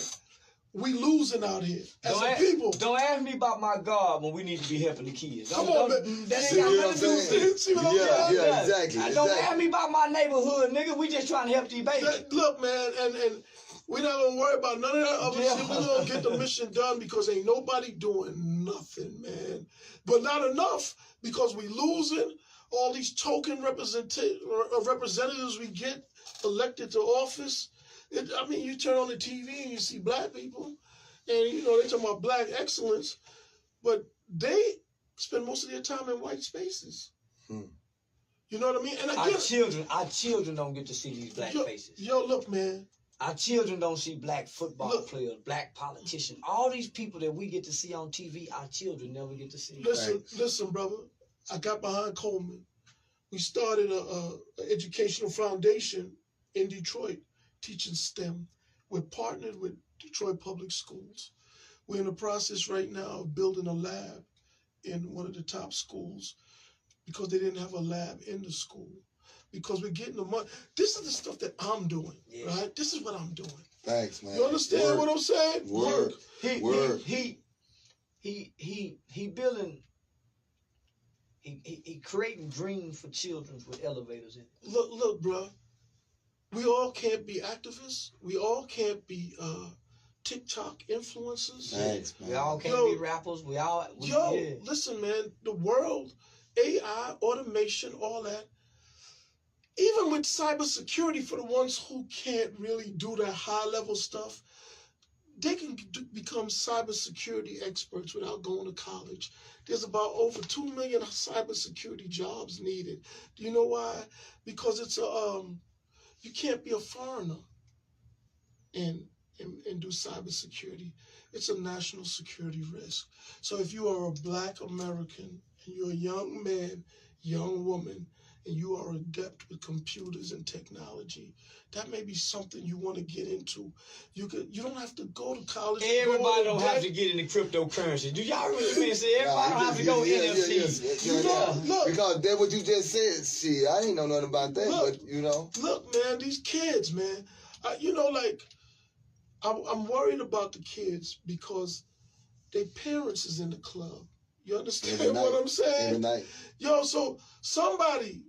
we losing out here as a people. Don't ask me about my God when we need to be helping the kids. Come on, man. That ain't got nothing to do with it. See what I'm saying? Yeah, exactly. Don't ask me about my neighborhood, nigga. We just trying to help these babies. Look, man, and we're not going to worry about none of that other shit. We're going to get the mission done because ain't nobody doing nothing, man. But not enough because we losing. all these token representatives we get elected to office. I mean, you turn on the TV and you see black people, and you know they talking about black excellence, but they spend most of their time in white spaces. You know what I mean? And again, our children don't get to see these black faces. Yo, look, man. Our children don't see black football players, black politicians. All these people that we get to see on TV, our children never get to see. Listen, brother. I got behind Coleman. We started a educational foundation in Detroit teaching STEM. We're partnered with Detroit Public Schools. We're in the process right now of building a lab in one of the top schools because they didn't have a lab in the school. Because we're getting the money. This is the stuff that I'm doing, right? This is what I'm doing. Thanks, man. You understand what I'm saying? Work. He building. He creating dreams for children with elevators in it. Look, bro. We all can't be activists. We all can't be TikTok influencers. Thanks, man. We all can't be rappers. Listen, man. The world, AI, automation, all that. Even with cybersecurity, for the ones who can't really do that high-level stuff, they can become cybersecurity experts without going to college. There's about over 2 million cybersecurity jobs needed. Do you know why? Because it's you can't be a foreigner and do cybersecurity. It's a national security risk. So if you are a black American and you're a young man, young woman, and you are adept with computers and technology, that may be something you want to get into. You don't have to go to college. Everybody don't have to get into cryptocurrency. Do y'all really mean say everybody don't have to go NFT? Look, because that's what you just said. See, I didn't know nothing about that, but you know. Look, man, these kids, man. You know, like, I'm worried about the kids because their parents is in the club. You understand what I'm saying? Every night. Yo, so somebody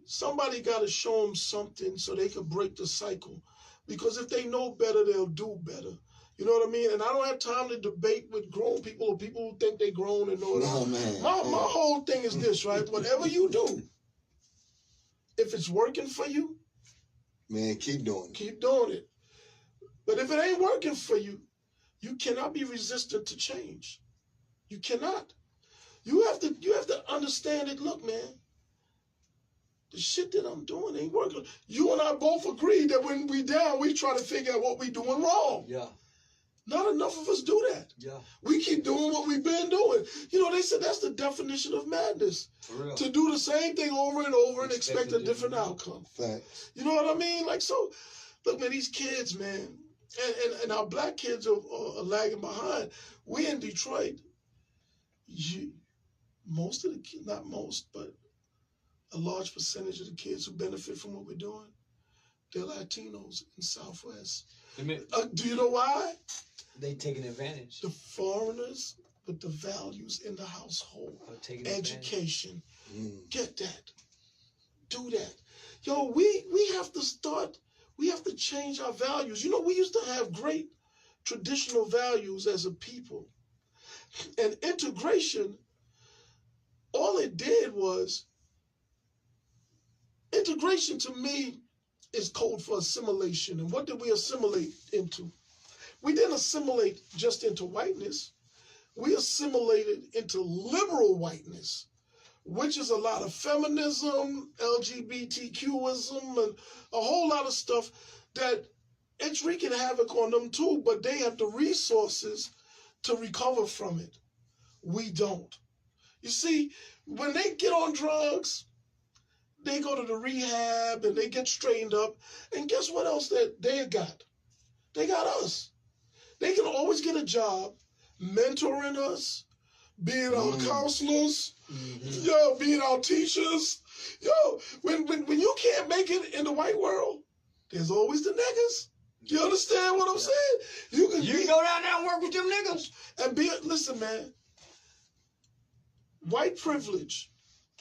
got to show them something so they can break the cycle. Because if they know better, they'll do better. You know what I mean? And I don't have time to debate with grown people or people who think they grown and know it all. Man. My whole thing is this, right? Whatever you do, if it's working for you, man, keep doing it. Keep doing it. But if it ain't working for you, you cannot be resistant to change. You cannot. You have to understand it. Look, man, the shit that I'm doing ain't working. You and I both agree that when we down, we try to figure out what we doing wrong. Yeah. Not enough of us do that. Yeah. We keep doing what we've been doing. You know, they said that's the definition of madness. For real. To do the same thing over and over and expect a different outcome. Thanks. You know what I mean? Like, so, look, man, these kids, man, and our black kids are lagging behind. We in Detroit, most of the kids, not most, but a large percentage of the kids who benefit from what we're doing, they're Latinos in Southwest. Do you know why? They taking advantage. The foreigners with the values in the household, education, get that, do that. Yo, we have to start. We have to change our values. You know, we used to have great traditional values as a people, and integration. All it did was, integration to me is code for assimilation. And what did we assimilate into? We didn't assimilate just into whiteness. We assimilated into liberal whiteness, which is a lot of feminism, LGBTQism, and a whole lot of stuff that it's wreaking havoc on them too, but they have the resources to recover from it. We don't. You see, when they get on drugs, they go to the rehab and they get straightened up. And guess what else that they got? They got us. They can always get a job mentoring us, being our counselors, being our teachers. Yo, when you can't make it in the white world, there's always the niggas. You understand what I'm saying? You can go down there and work with them niggas. And listen, man. White privilege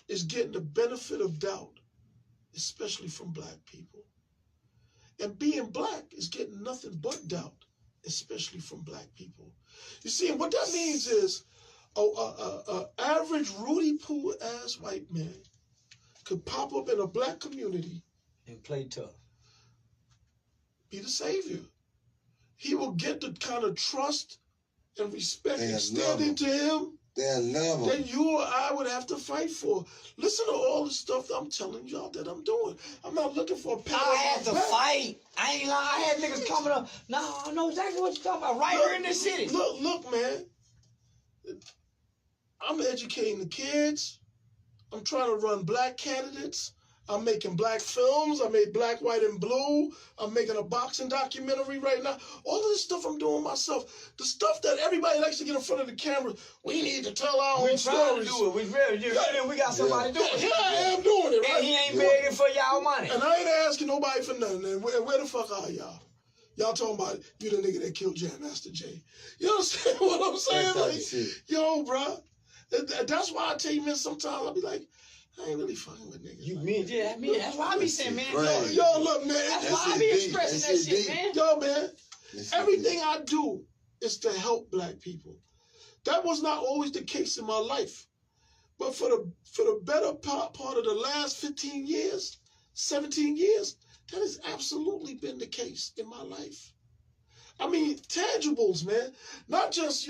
is getting the benefit of doubt, especially from black people. And being black is getting nothing but doubt, especially from black people. You see, and what that means is a average Rudy Poo ass white man could pop up in a black community and play tough. Be the savior. He will get the kind of trust and respect extended to him that you or I would have to fight for. Listen to all the stuff that I'm telling y'all that I'm doing. I'm not looking for a pat. I had to fight. I ain't lying. I had niggas coming up. No, I know exactly what you're talking about. Right here in this city. Look, man. I'm educating the kids. I'm trying to run black candidates. I'm making black films. I made Black, White, and Blue. I'm making a boxing documentary right now. All of this stuff I'm doing myself. The stuff that everybody likes to get in front of the camera. We need to tell our own stories. To do it. We got somebody doing it. Here I am doing it, right? And he ain't begging for y'all money. And I ain't asking nobody for nothing. And where the fuck are y'all? Y'all talking about you the nigga that killed Jam Master Jay. You understand what I'm saying? Like, yo, bro. That's why I tell you, man, sometimes I'll be like, I ain't really fucking with niggas. You mean, yeah, I mean, that's why I be saying, man. Right. Yo, look, man. That's why I be expressing that shit, man. Yo, man. Everything I do is to help black people. That was not always the case in my life. But for the better part of the last 15 years, 17 years, that has absolutely been the case in my life. I mean, tangibles, man. Not just,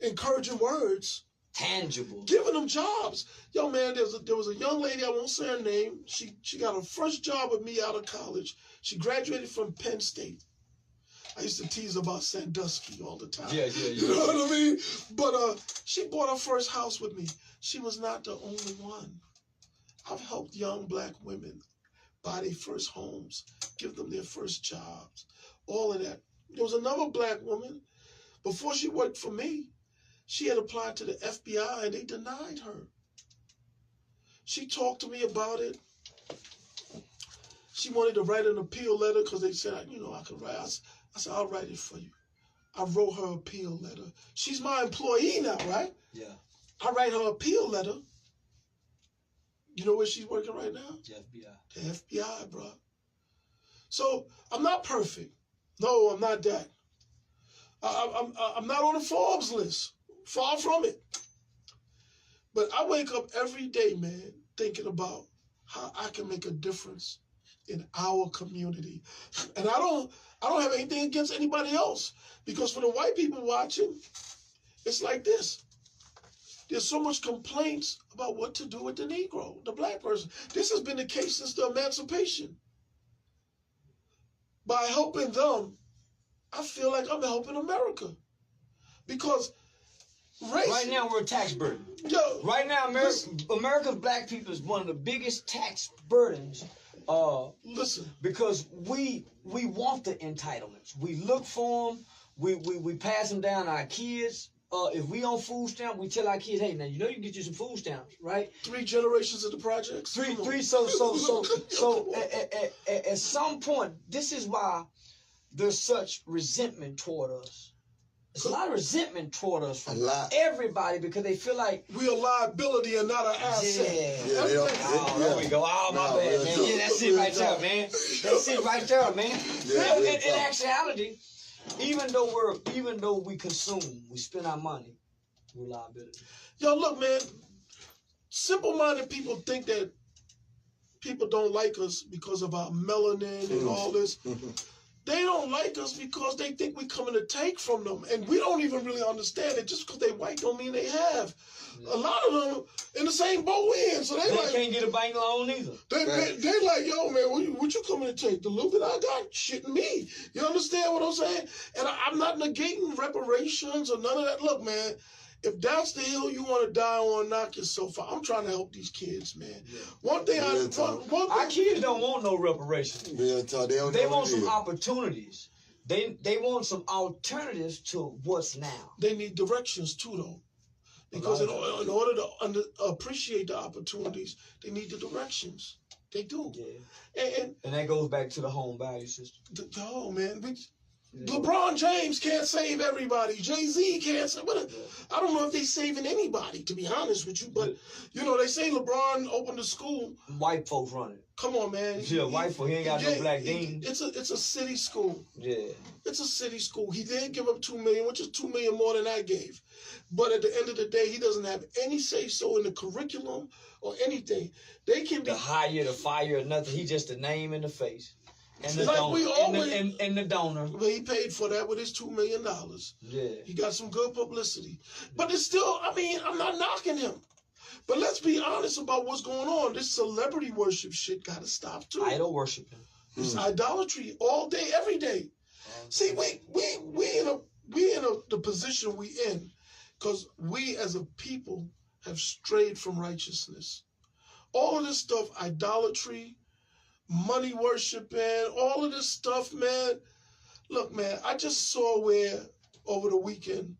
encouraging words. Tangible. Giving them jobs. Yo, man, there was a young lady, I won't say her name. She got her first job with me out of college. She graduated from Penn State. I used to tease about Sandusky all the time. Yeah. You know what I mean? But she bought her first house with me. She was not the only one. I've helped young black women buy their first homes, give them their first jobs, all of that. There was another black woman, before she worked for me, she had applied to the FBI and they denied her. She talked to me about it. She wanted to write an appeal letter because they said, I could write. I said, I'll write it for you. I wrote her appeal letter. She's my employee now, right? Yeah. I write her appeal letter. You know where she's working right now? The FBI. The FBI, bro. So I'm not perfect. No, I'm not that. I'm not on the Forbes list. Far from it. But I wake up every day, man, thinking about how I can make a difference in our community. And I don't have anything against anybody else. Because for the white people watching, it's like this. There's so much complaints about what to do with the Negro, the black person. This has been the case since the emancipation. By helping them, I feel like I'm helping America. Because race... Right now, we're a tax burden. Yo, right now, America's black people is one of the biggest tax burdens. Listen. Because we want the entitlements. We look for them. We pass them down to our kids. If we on food stamp, we tell our kids, hey, now you can get you some food stamps, right? 3 generations of the projects. Three. So at some point, this is why there's such resentment toward us. There's a lot of resentment toward us from everybody because they feel like we're a liability and not an asset. Yeah, there we go. Oh, my bad, man. Yeah, that's it right there, man. That's it right there, man. In actuality, even though we consume, we spend our money, we're liability. Yo, look, man. Simple-minded people think that people don't like us because of our melanin and all this. They don't like us because they think we're coming to take from them. And we don't even really understand it. Just because they white don't mean they have. A lot of them in the same boat we in. So they like, can't get a bank loan either. They like, yo, man, what you coming to take? The loot that I got? Shitting me. You understand what I'm saying? And I'm not negating reparations or none of that. Look, man, if that's the hill you want to die on, knock yourself out. I'm trying to help these kids, man. Yeah. One thing our kids don't want no reparations. They want some opportunities. They want some alternatives to what's now. They need directions too, though. Because in order to appreciate the opportunities, they need the directions. They do. Yeah. And that goes back to the home value system. Yo, man. LeBron James can't save everybody. Jay-Z can't save. I don't know if they're saving anybody, to be honest with you. But, they say LeBron opened a school. White folks run it. Come on, man. Yeah, white folk. He ain't got no black dean. It's a city school. Yeah. It's a city school. He did give up $2 million, which is $2 million more than I gave. But at the end of the day, he doesn't have any say-so in the curriculum or anything. They can be the hire, the fire, or nothing. He just a name in the face. And the like donor. we always, and the donor. well, he paid for that with his $2 million. Yeah. He got some good publicity. But it's still, I mean, I'm not knocking him. But let's be honest about what's going on. This celebrity worship shit got to stop too. Idol worshiping. It's idolatry all day, every day. See, we in the position we in because we as a people have strayed from righteousness. All of this stuff, idolatry, money worshiping, all of this stuff, man. Look, man, I just saw where over the weekend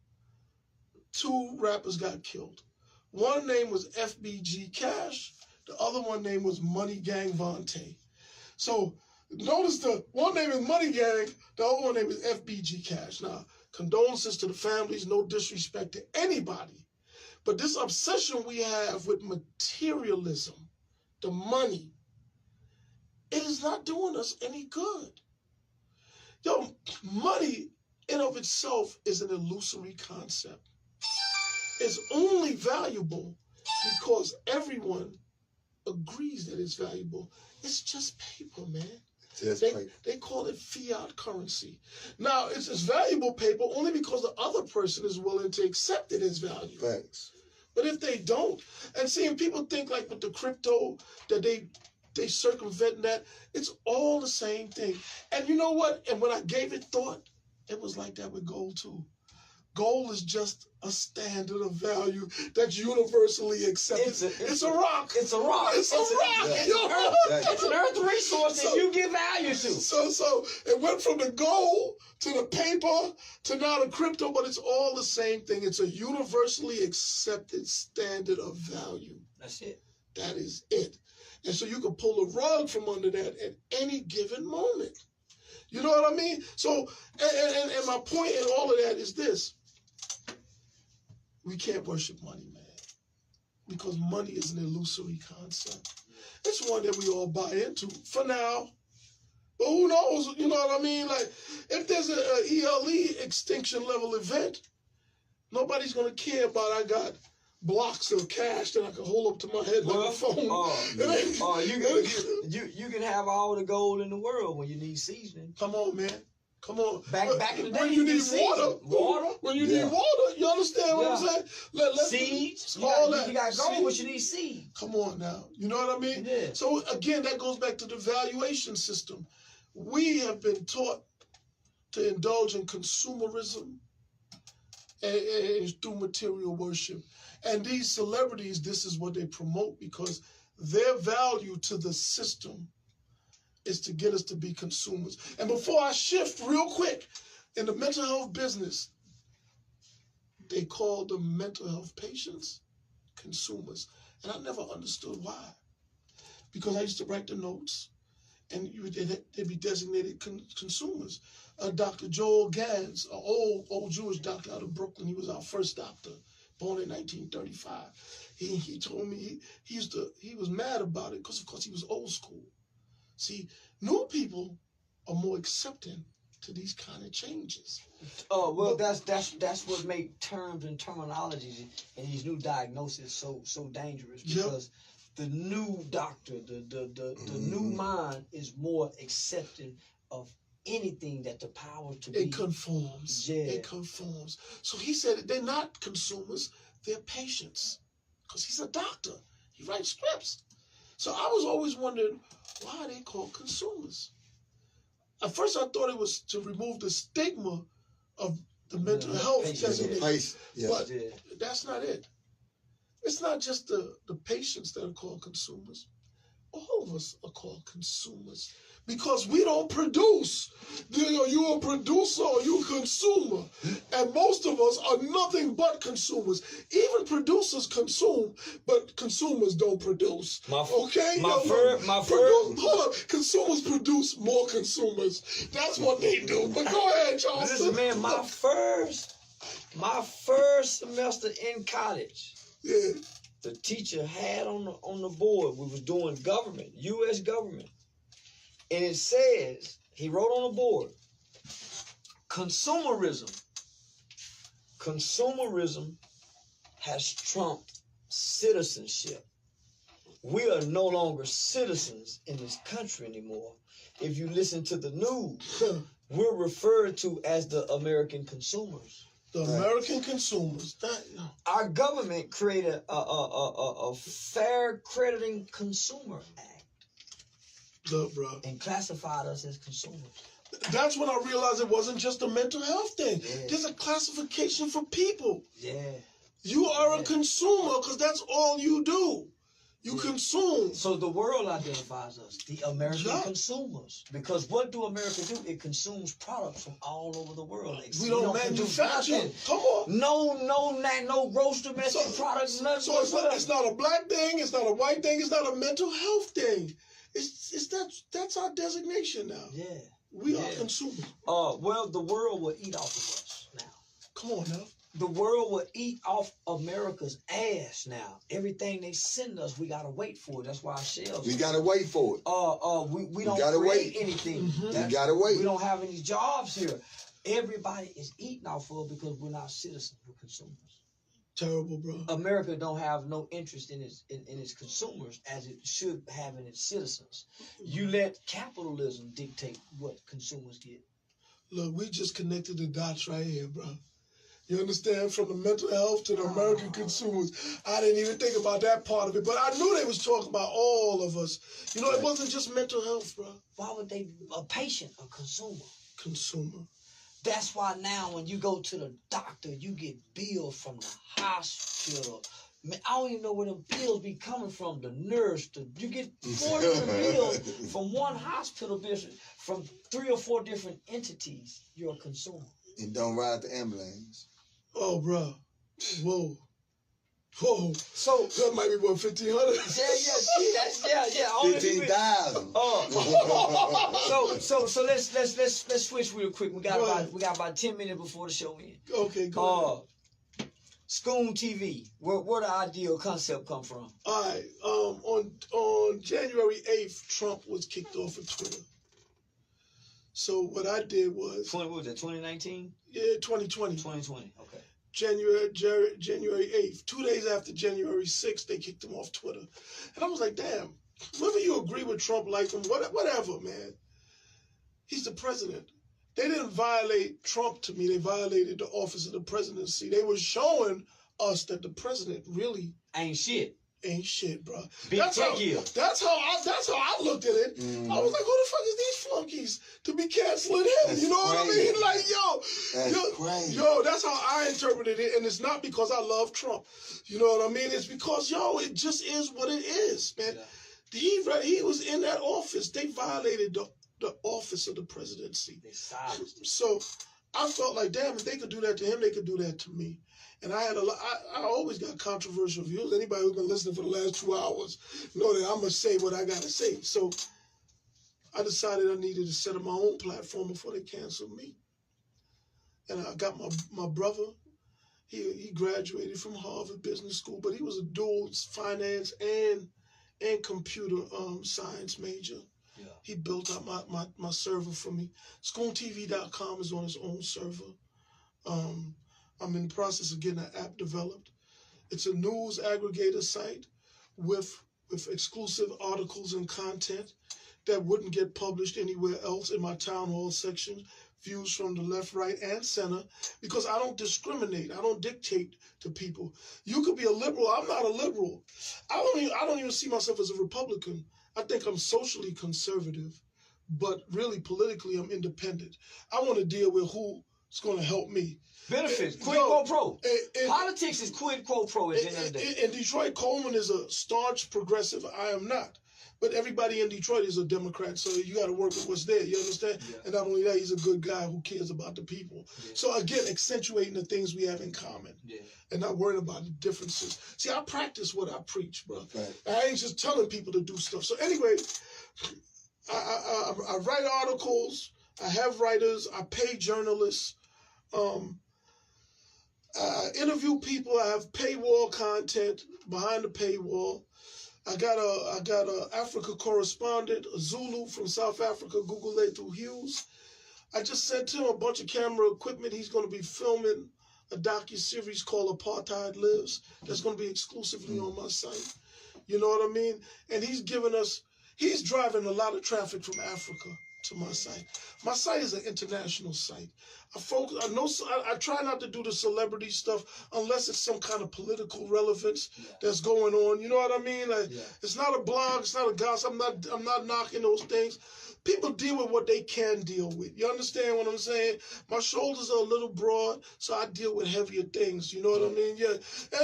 2 rappers got killed. One name was FBG Cash. The other one name was Money Gang Vontae. So notice the one name is Money Gang, the other one name is FBG Cash. Now, condolences to the families, no disrespect to anybody. But this obsession we have with materialism, the money, it is not doing us any good. Yo, money in of itself is an illusory concept. It's only valuable because everyone agrees that it's valuable. It's just paper, man. They call it fiat currency. Now, it's valuable paper only because the other person is willing to accept it as value. Thanks. But if they don't, and seeing people think like with the crypto that they circumvent that, it's all the same thing. And you know what? And when I gave it thought, it was like that with gold too. Gold is just a standard of value that's universally accepted. It's a rock. It's a rock. It's a rock. Yeah. It's an earth resource that you give value to. So it went from the gold to the paper to now the crypto, but it's all the same thing. It's a universally accepted standard of value. That's it. That is it. And so you can pull the rug from under that at any given moment. You know what I mean? So, and my point in all of that is this. We can't worship money, man, because money is an illusory concept. It's one that we all buy into for now, but who knows? You know what I mean? Like, if there's a ELE extinction level event, nobody's gonna care about I got blocks of cash that I can hold up to my head like a phone. You can have all the gold in the world when you need seasoning. Come on, man. Come on. Back in the day, when you need water. When you need water, you understand what I'm saying? Seeds. All that. You got gold, but you need seeds. Come on now. You know what I mean? Yeah. So again, that goes back to the valuation system. We have been taught to indulge in consumerism and through material worship. And these celebrities, this is what they promote because their value to the system is to get us to be consumers. And before I shift real quick, in the mental health business, they call the mental health patients consumers. And I never understood why. Because I used to write the notes, and they'd be designated consumers. Dr. Joel Gans, an old Jewish doctor out of Brooklyn, he was our first doctor, born in 1935. He told me he was mad about it because, of course, he was old school. See, new people are more accepting to these kind of changes. Oh well, that's what make terms and terminologies and these new diagnoses so dangerous because the new doctor, the new mind is more accepting of anything that the power to be. It conforms. Yeah. It conforms. So he said they're not consumers, they're patients. Because he's a doctor. He writes scripts. So I was always wondering, why are they called consumers? At first I thought it was to remove the stigma of the mental health designation. But that's not it. It's not just the patients that are called consumers. All of us are called consumers because we don't produce. You're a producer or you're a consumer. And most of us are nothing but consumers. Even producers consume, but consumers don't produce. Hold up. Consumers produce more consumers. That's what they do. But go ahead, Charleston. Listen, man, my first semester in college. Yeah. The teacher had on the board, we was doing government, U.S. government. And it says, he wrote on the board, consumerism has trumped citizenship. We are no longer citizens in this country anymore. If you listen to the news, we're referred to as the American consumers. The American consumers. Our government created a Fair Crediting Consumer Act. Look, bro. And classified us as consumers. That's when I realized it wasn't just a mental health thing. Yeah. There's a classification for people. Yeah. You are a consumer because that's all you do. You consume. So the world identifies us, the American consumers. Because what do America do? It consumes products from all over the world. We don't manufacture. Come on. No gross domestic products. Nothing. So it's not a black thing. It's not a white thing. It's not a mental health thing. That's our designation now. Yeah. We are consumers. Well, the world will eat off of us now. Come on now. The world will eat off America's ass now. Everything they send us, we gotta wait for it. That's why our shelves. We gotta wait for it. We don't create anything. We gotta wait. We don't have any jobs here. Everybody is eating off of it because we're not citizens, we're consumers. Terrible, bro. America don't have no interest in its consumers as it should have in its citizens. You let capitalism dictate what consumers get. Look, we just connected the dots right here, bro. You understand? From the mental health to the American consumers. I didn't even think about that part of it, but I knew they was talking about all of us. You know, it wasn't just mental health, bro. Why would they be a patient, a consumer? Consumer. That's why now when you go to the doctor, you get bills from the hospital. Man, I don't even know where them bills be coming from. The nurse, you get 4 different bills from one hospital visit from 3 or 4 different entities. You're a consumer. And don't ride the ambulance. Oh, bro. Whoa. So that might be what, 1,500? Yeah. 15,000. So let's switch real quick. We got about 10 minutes before the show ends. Okay, go ahead. Schoon TV. Where the ideal concept come from? All right. On January 8th, Trump was kicked off of Twitter. So what I did was... What was it, 2019? Yeah, 2020. 2020, okay. January 8th, 2 days after January 6th, they kicked him off Twitter. And I was like, damn, whether you agree with Trump, like him, whatever, man. He's the president. They didn't violate Trump to me. They violated the office of the presidency. They were showing us that the president really ain't shit. Ain't shit, bro. That's how I looked at it. I was like, who the fuck is these flunkies to be canceling him? That's you know crazy. what I mean? Like, That's that's how I interpreted it. And it's not because I love Trump. You know what I mean? It's because, it just is what it is, man. Yeah. He was in that office. They violated the office of the presidency. They silenced him. So I felt like, damn, if they could do that to him, they could do that to me. And I always got controversial views. Anybody who's been listening for the last 2 hours know that I'm going to say what I got to say. So I decided I needed to set up my own platform before they canceled me. And I got my brother. He graduated from Harvard Business School, but he was a dual finance and computer science major. Yeah. He built out my server for me. SchoonTV.com is on his own server. I'm in the process of getting an app developed. It's a news aggregator site with exclusive articles and content that wouldn't get published anywhere else in my town hall section. Views from the left, right, and center, because I don't discriminate. I don't dictate to people. You could be a liberal. I'm not a liberal. I don't even see myself as a Republican. I think I'm socially conservative, but really politically I'm independent. I want to deal with who's going to help me. Benefits, quid pro quo. Politics is quid pro quo at the end of the day. And Detroit, Coleman is a staunch progressive. I am not. But everybody in Detroit is a Democrat, so you got to work with what's there. You understand? Yeah. And not only that, he's a good guy who cares about the people. Yeah. So again, accentuating the things we have in common, and not worrying about the differences. See, I practice what I preach, bro. Right. I ain't just telling people to do stuff. So anyway, I write articles. I have writers. I pay journalists. I interview people. I have paywall content behind the paywall. I got a Africa correspondent, a Zulu from South Africa, Google through Hughes. I just sent him a bunch of camera equipment. He's going to be filming a docu-series called Apartheid Lives that's going to be exclusively on my site. You know what I mean? And he's driving a lot of traffic from Africa to my site. My site is an international site. I try not to do the celebrity stuff unless it's some kind of political relevance that's going on. You know what I mean? Like, it's not a blog, it's not a gossip. I'm not knocking those things. People deal with what they can deal with. You understand what I'm saying? My shoulders are a little broad, so I deal with heavier things. You know what I mean? Yeah,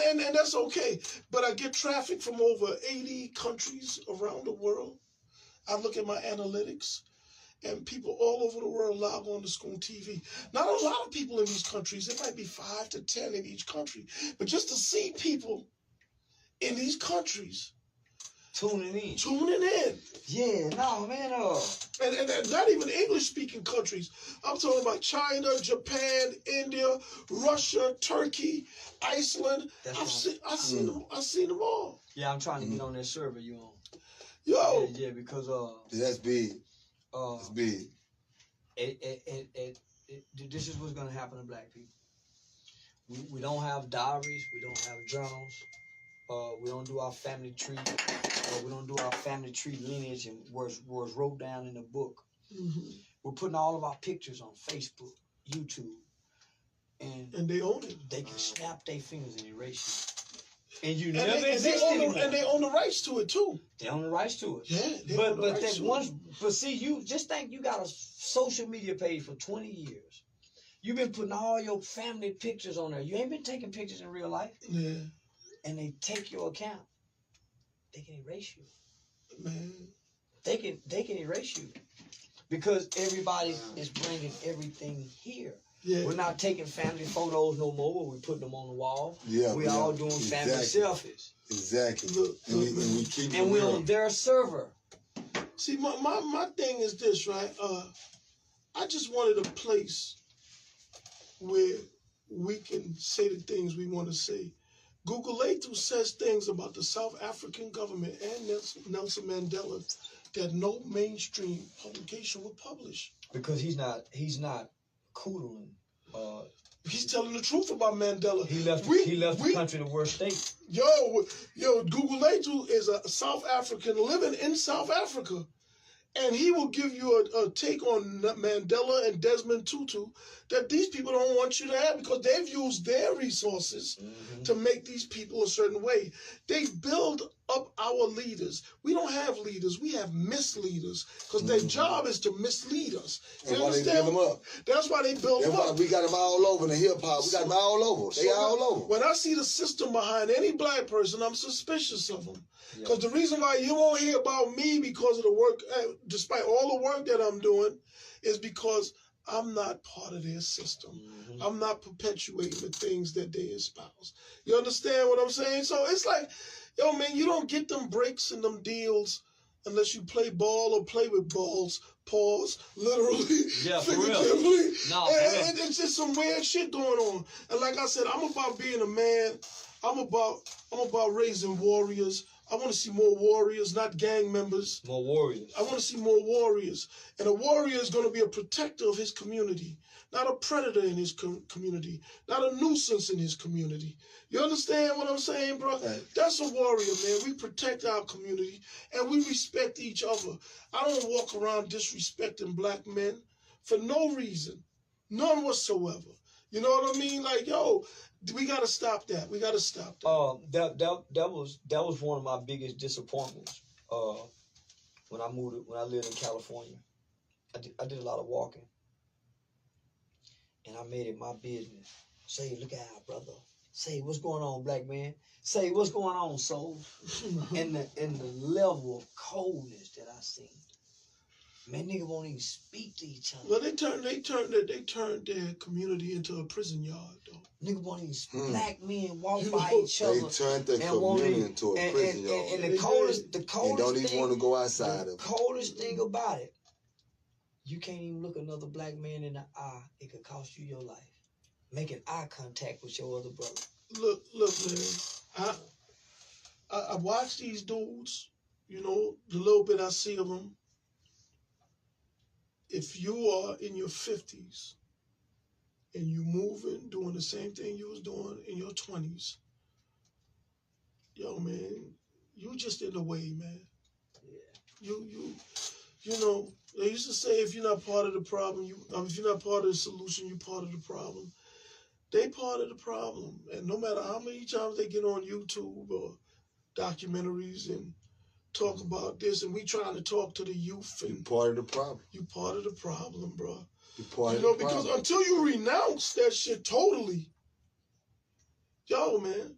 and that's okay. But I get traffic from over 80 countries around the world. I look at my analytics, and people all over the world log on to School TV. Not a lot of people in these countries. It might be 5 to 10 in each country. But just to see people in these countries tuning in. Yeah, no, man. And not even English-speaking countries. I'm talking about China, Japan, India, Russia, Turkey, Iceland. I've seen them all. Yeah, I'm trying to get on that server you on. Yo. Yeah, because that's big. That's big. This is what's gonna happen to black people. We don't have diaries. We don't have journals. We don't do our family tree. We don't do our family tree lineage and was wrote down in a book. Mm-hmm. We're putting all of our pictures on Facebook, YouTube, and they own it. They can snap their fingers and erase it. And you and never exist anymore. And they own the rights to it too. They own the rights to it. Yeah, but see, you just think you got a social media page for 20 years. You've been putting all your family pictures on there. You ain't been taking pictures in real life. Yeah. And they take your account. They can erase you. Man. They can erase you. Because everybody is bringing everything here. Yeah. We're not taking family photos no more. We're putting them on the wall. Yeah, we're all doing family selfies. Exactly. And we're on their server. See, my thing is this, right? I just wanted a place where we can say the things we want to say. Google Letu says things about the South African government and Nelson Mandela that no mainstream publication would publish. Because he's not coodling. He's telling the truth about Mandela. He left the country the worst state. Yo, Google Letu is a South African living in South Africa. And he will give you a take on Mandela and Desmond Tutu that these people don't want you to have because they've used their resources to make these people a certain way. They build up our leaders. We don't have leaders. We have misleaders because their job is to mislead us. That's why they build them up. That's why they build them up. We got them all over in the hip-hop. We got them all over. They all over. When I see the system behind any black person, I'm suspicious of them. Because the reason why you won't hear about me because of the work, despite all the work that I'm doing, is because I'm not part of their system. I'm not perpetuating the things that they espouse. You understand what I'm saying? So it's like, yo, man, you don't get them breaks and them deals unless you play ball or play with balls. Pause, literally. Yeah, for real. No, and it's just some weird shit going on. And like I said, I'm about being a man. I'm about raising warriors. I want to see more warriors, not gang members. More warriors. I want to see more warriors. And a warrior is going to be a protector of his community, not a predator in his community, not a nuisance in his community. You understand what I'm saying, bro? Right. That's a warrior, man. We protect our community, and we respect each other. I don't walk around disrespecting black men for no reason, none whatsoever. You know what I mean? Like, yo, we gotta stop that. We gotta stop that. That was one of my biggest disappointments. When I lived in California, I did a lot of walking, and I made it my business. Say, look out, brother. Say, what's going on, black man? Say, what's going on, soul? and the level of coldness that I seen. Man, nigga won't even speak to each other. Well, they turned their community into a prison yard, though. Nigga won't even speak. Black men walk by each other. They turned their community into a prison yard. And the coldest they don't even want to go outside of it. The coldest thing about it, you can't even look another black man in the eye. It could cost you your life. Making eye contact with your other brother. Look, man. I watch these dudes. You know, the little bit I see of them. If you are in your 50s and you moving, doing the same thing you was doing in your 20s, yo, man, you just in the way, man. Yeah. You know, they used to say if you're not part of the problem, if you're not part of the solution, you're part of the problem. They part of the problem, and no matter how many times they get on YouTube or documentaries and talk about this, and we trying to talk to the youth, and You part of the problem. you part of the problem, bro. You part You of know, the because problem. until you renounce that shit totally, yo, man.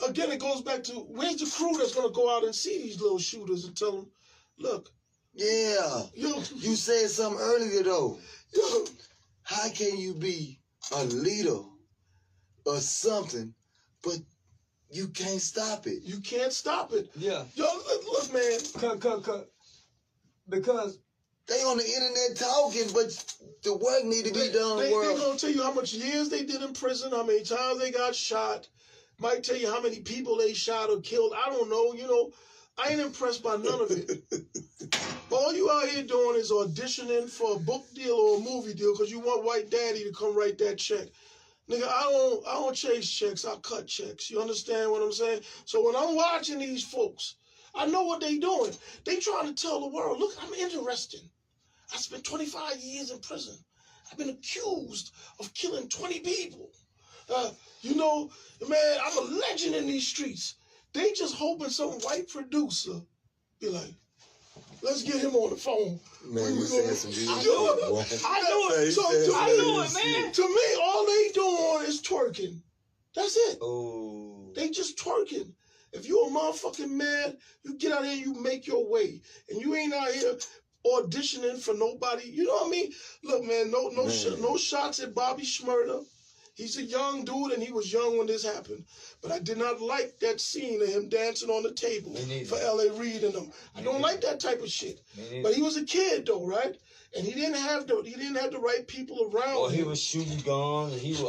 Again, it goes back to where's the crew that's gonna go out and see these little shooters and tell them, look, Yeah. yo, You said something earlier though. yo, How can you be a leader or something, but you can't stop it? you can't stop it. Yeah. Yo, look, man. Because They on the internet talking, but the work need to be done. They're World. gonna tell you how much years they did in prison, how many times they got shot. Might tell you how many people they shot or killed. I don't know. You know, I ain't impressed by none of it. All you out here doing is auditioning for a book deal or a movie deal because you want White Daddy to come write that check. Nigga, I don't chase checks. I cut checks. You understand what I'm saying? So when I'm watching these folks, I know what they doing. They trying to tell the world, look, I'm interesting. I spent 25 years in prison. I've been accused of killing 20 people. You know, man, I'm a legend in these streets. They just hoping some white producer be like, let's get him on the phone. Man, you said some good I shit, know it. boy. I know it. So I know it, man. to me, all they doing is twerking. That's it. Oh. They just twerking. If you a motherfucking man, you get out here and you make your way. And you ain't out here auditioning for nobody. You know what I mean? Look, man, no shots at Bobby Shmurda. He's a young dude, and he was young when this happened. But I did not like that scene of him dancing on the table for L.A. Reid and them. I don't like that type of shit. But he was a kid, though, right? And he didn't have the right people around Or him. he was shooting guns, and he was,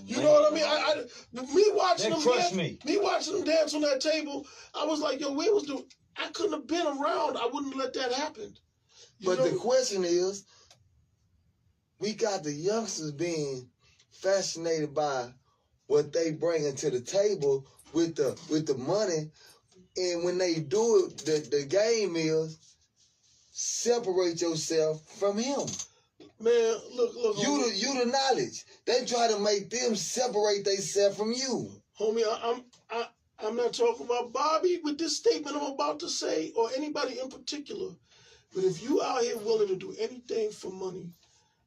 you know what I mean? Me watching them dance on that table, I was like, yo, where was the... I couldn't have been around. I wouldn't let that happen. But the question is, we got the youngsters being fascinated by what they bringing to the table with the money, and when they do it, the game is separate yourself from him. Man, look. You the knowledge. They try to make them separate themselves from you. Homie, I'm not talking about Bobby with this statement I'm about to say, or anybody in particular. But if you out here willing to do anything for money,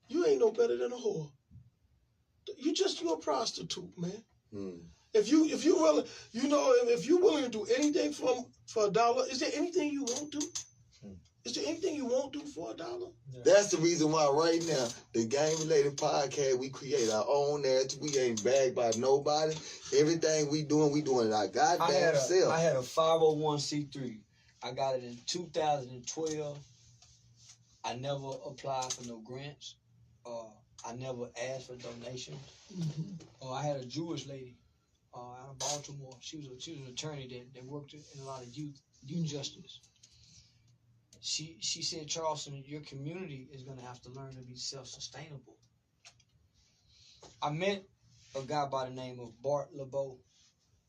you ain't no better than a whore. You're a prostitute, man. If you willing, if you're willing to do anything for $1, is there anything you won't do? Is there anything you won't do for $1? Yeah. That's the reason why right now, the Game Related Podcast, we create our own narrative. We ain't bagged by nobody. Everything we doing it our goddamn self. I had a 501c3. I got it in 2012. I never applied for no grants. I never asked for donations. Mm-hmm. I had a Jewish lady out of Baltimore. She was an attorney that worked in a lot of youth justice. She said, Charleston, your community is going to have to learn to be self-sustainable. I met a guy by the name of Bart LeBeau.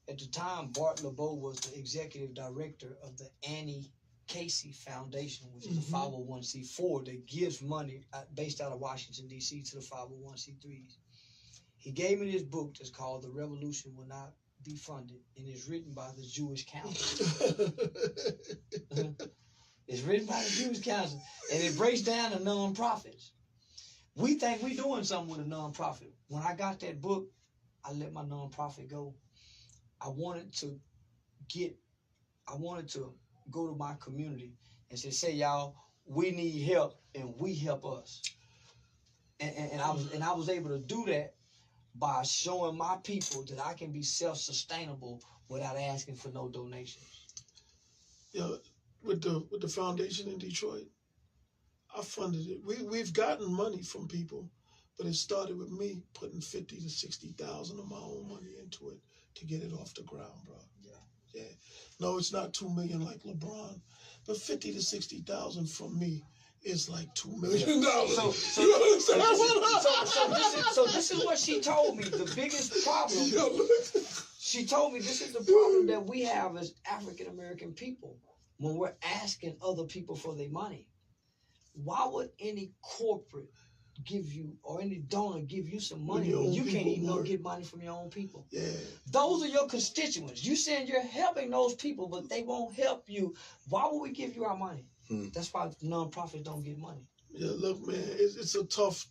At the time, Bart LeBeau was the executive director of the Annie Casey Foundation, which is a 501c4 that gives money based out of Washington, D.C. to the 501c3s. He gave me this book that's called The Revolution Will Not Be Funded, and it's written by the Jewish Council. It's written by the Jewish Council, and it breaks down the nonprofits. We think we're doing something with a nonprofit. When I got that book, I let my nonprofit go. I wanted to go to my community and say, y'all, we need help, and we help us. And I was able to do that by showing my people that I can be self-sustainable without asking for no donations. Yeah, with the foundation in Detroit, I funded it. We've gotten money from people, but it started with me putting $50,000 to $60,000 of my own money into it to get it off the ground, bro. Yeah. No, it's not $2 million like LeBron, but $50,000 to $60,000 from me, is like $2 million. So You understand what so this is what she told me. The biggest problem. She told me this is the problem that we have as African American people when we're asking other people for their money. Why would any corporate give you or any donor give you some money when you can't even get money from your own people? Yeah. Those are your constituents. You saying you're helping those people, but they won't help you. Why would we give you our money? That's why nonprofits don't get money. Yeah, look, man, it's a tough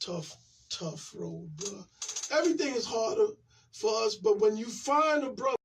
road, bro. Everything is harder for us, but when you find a brother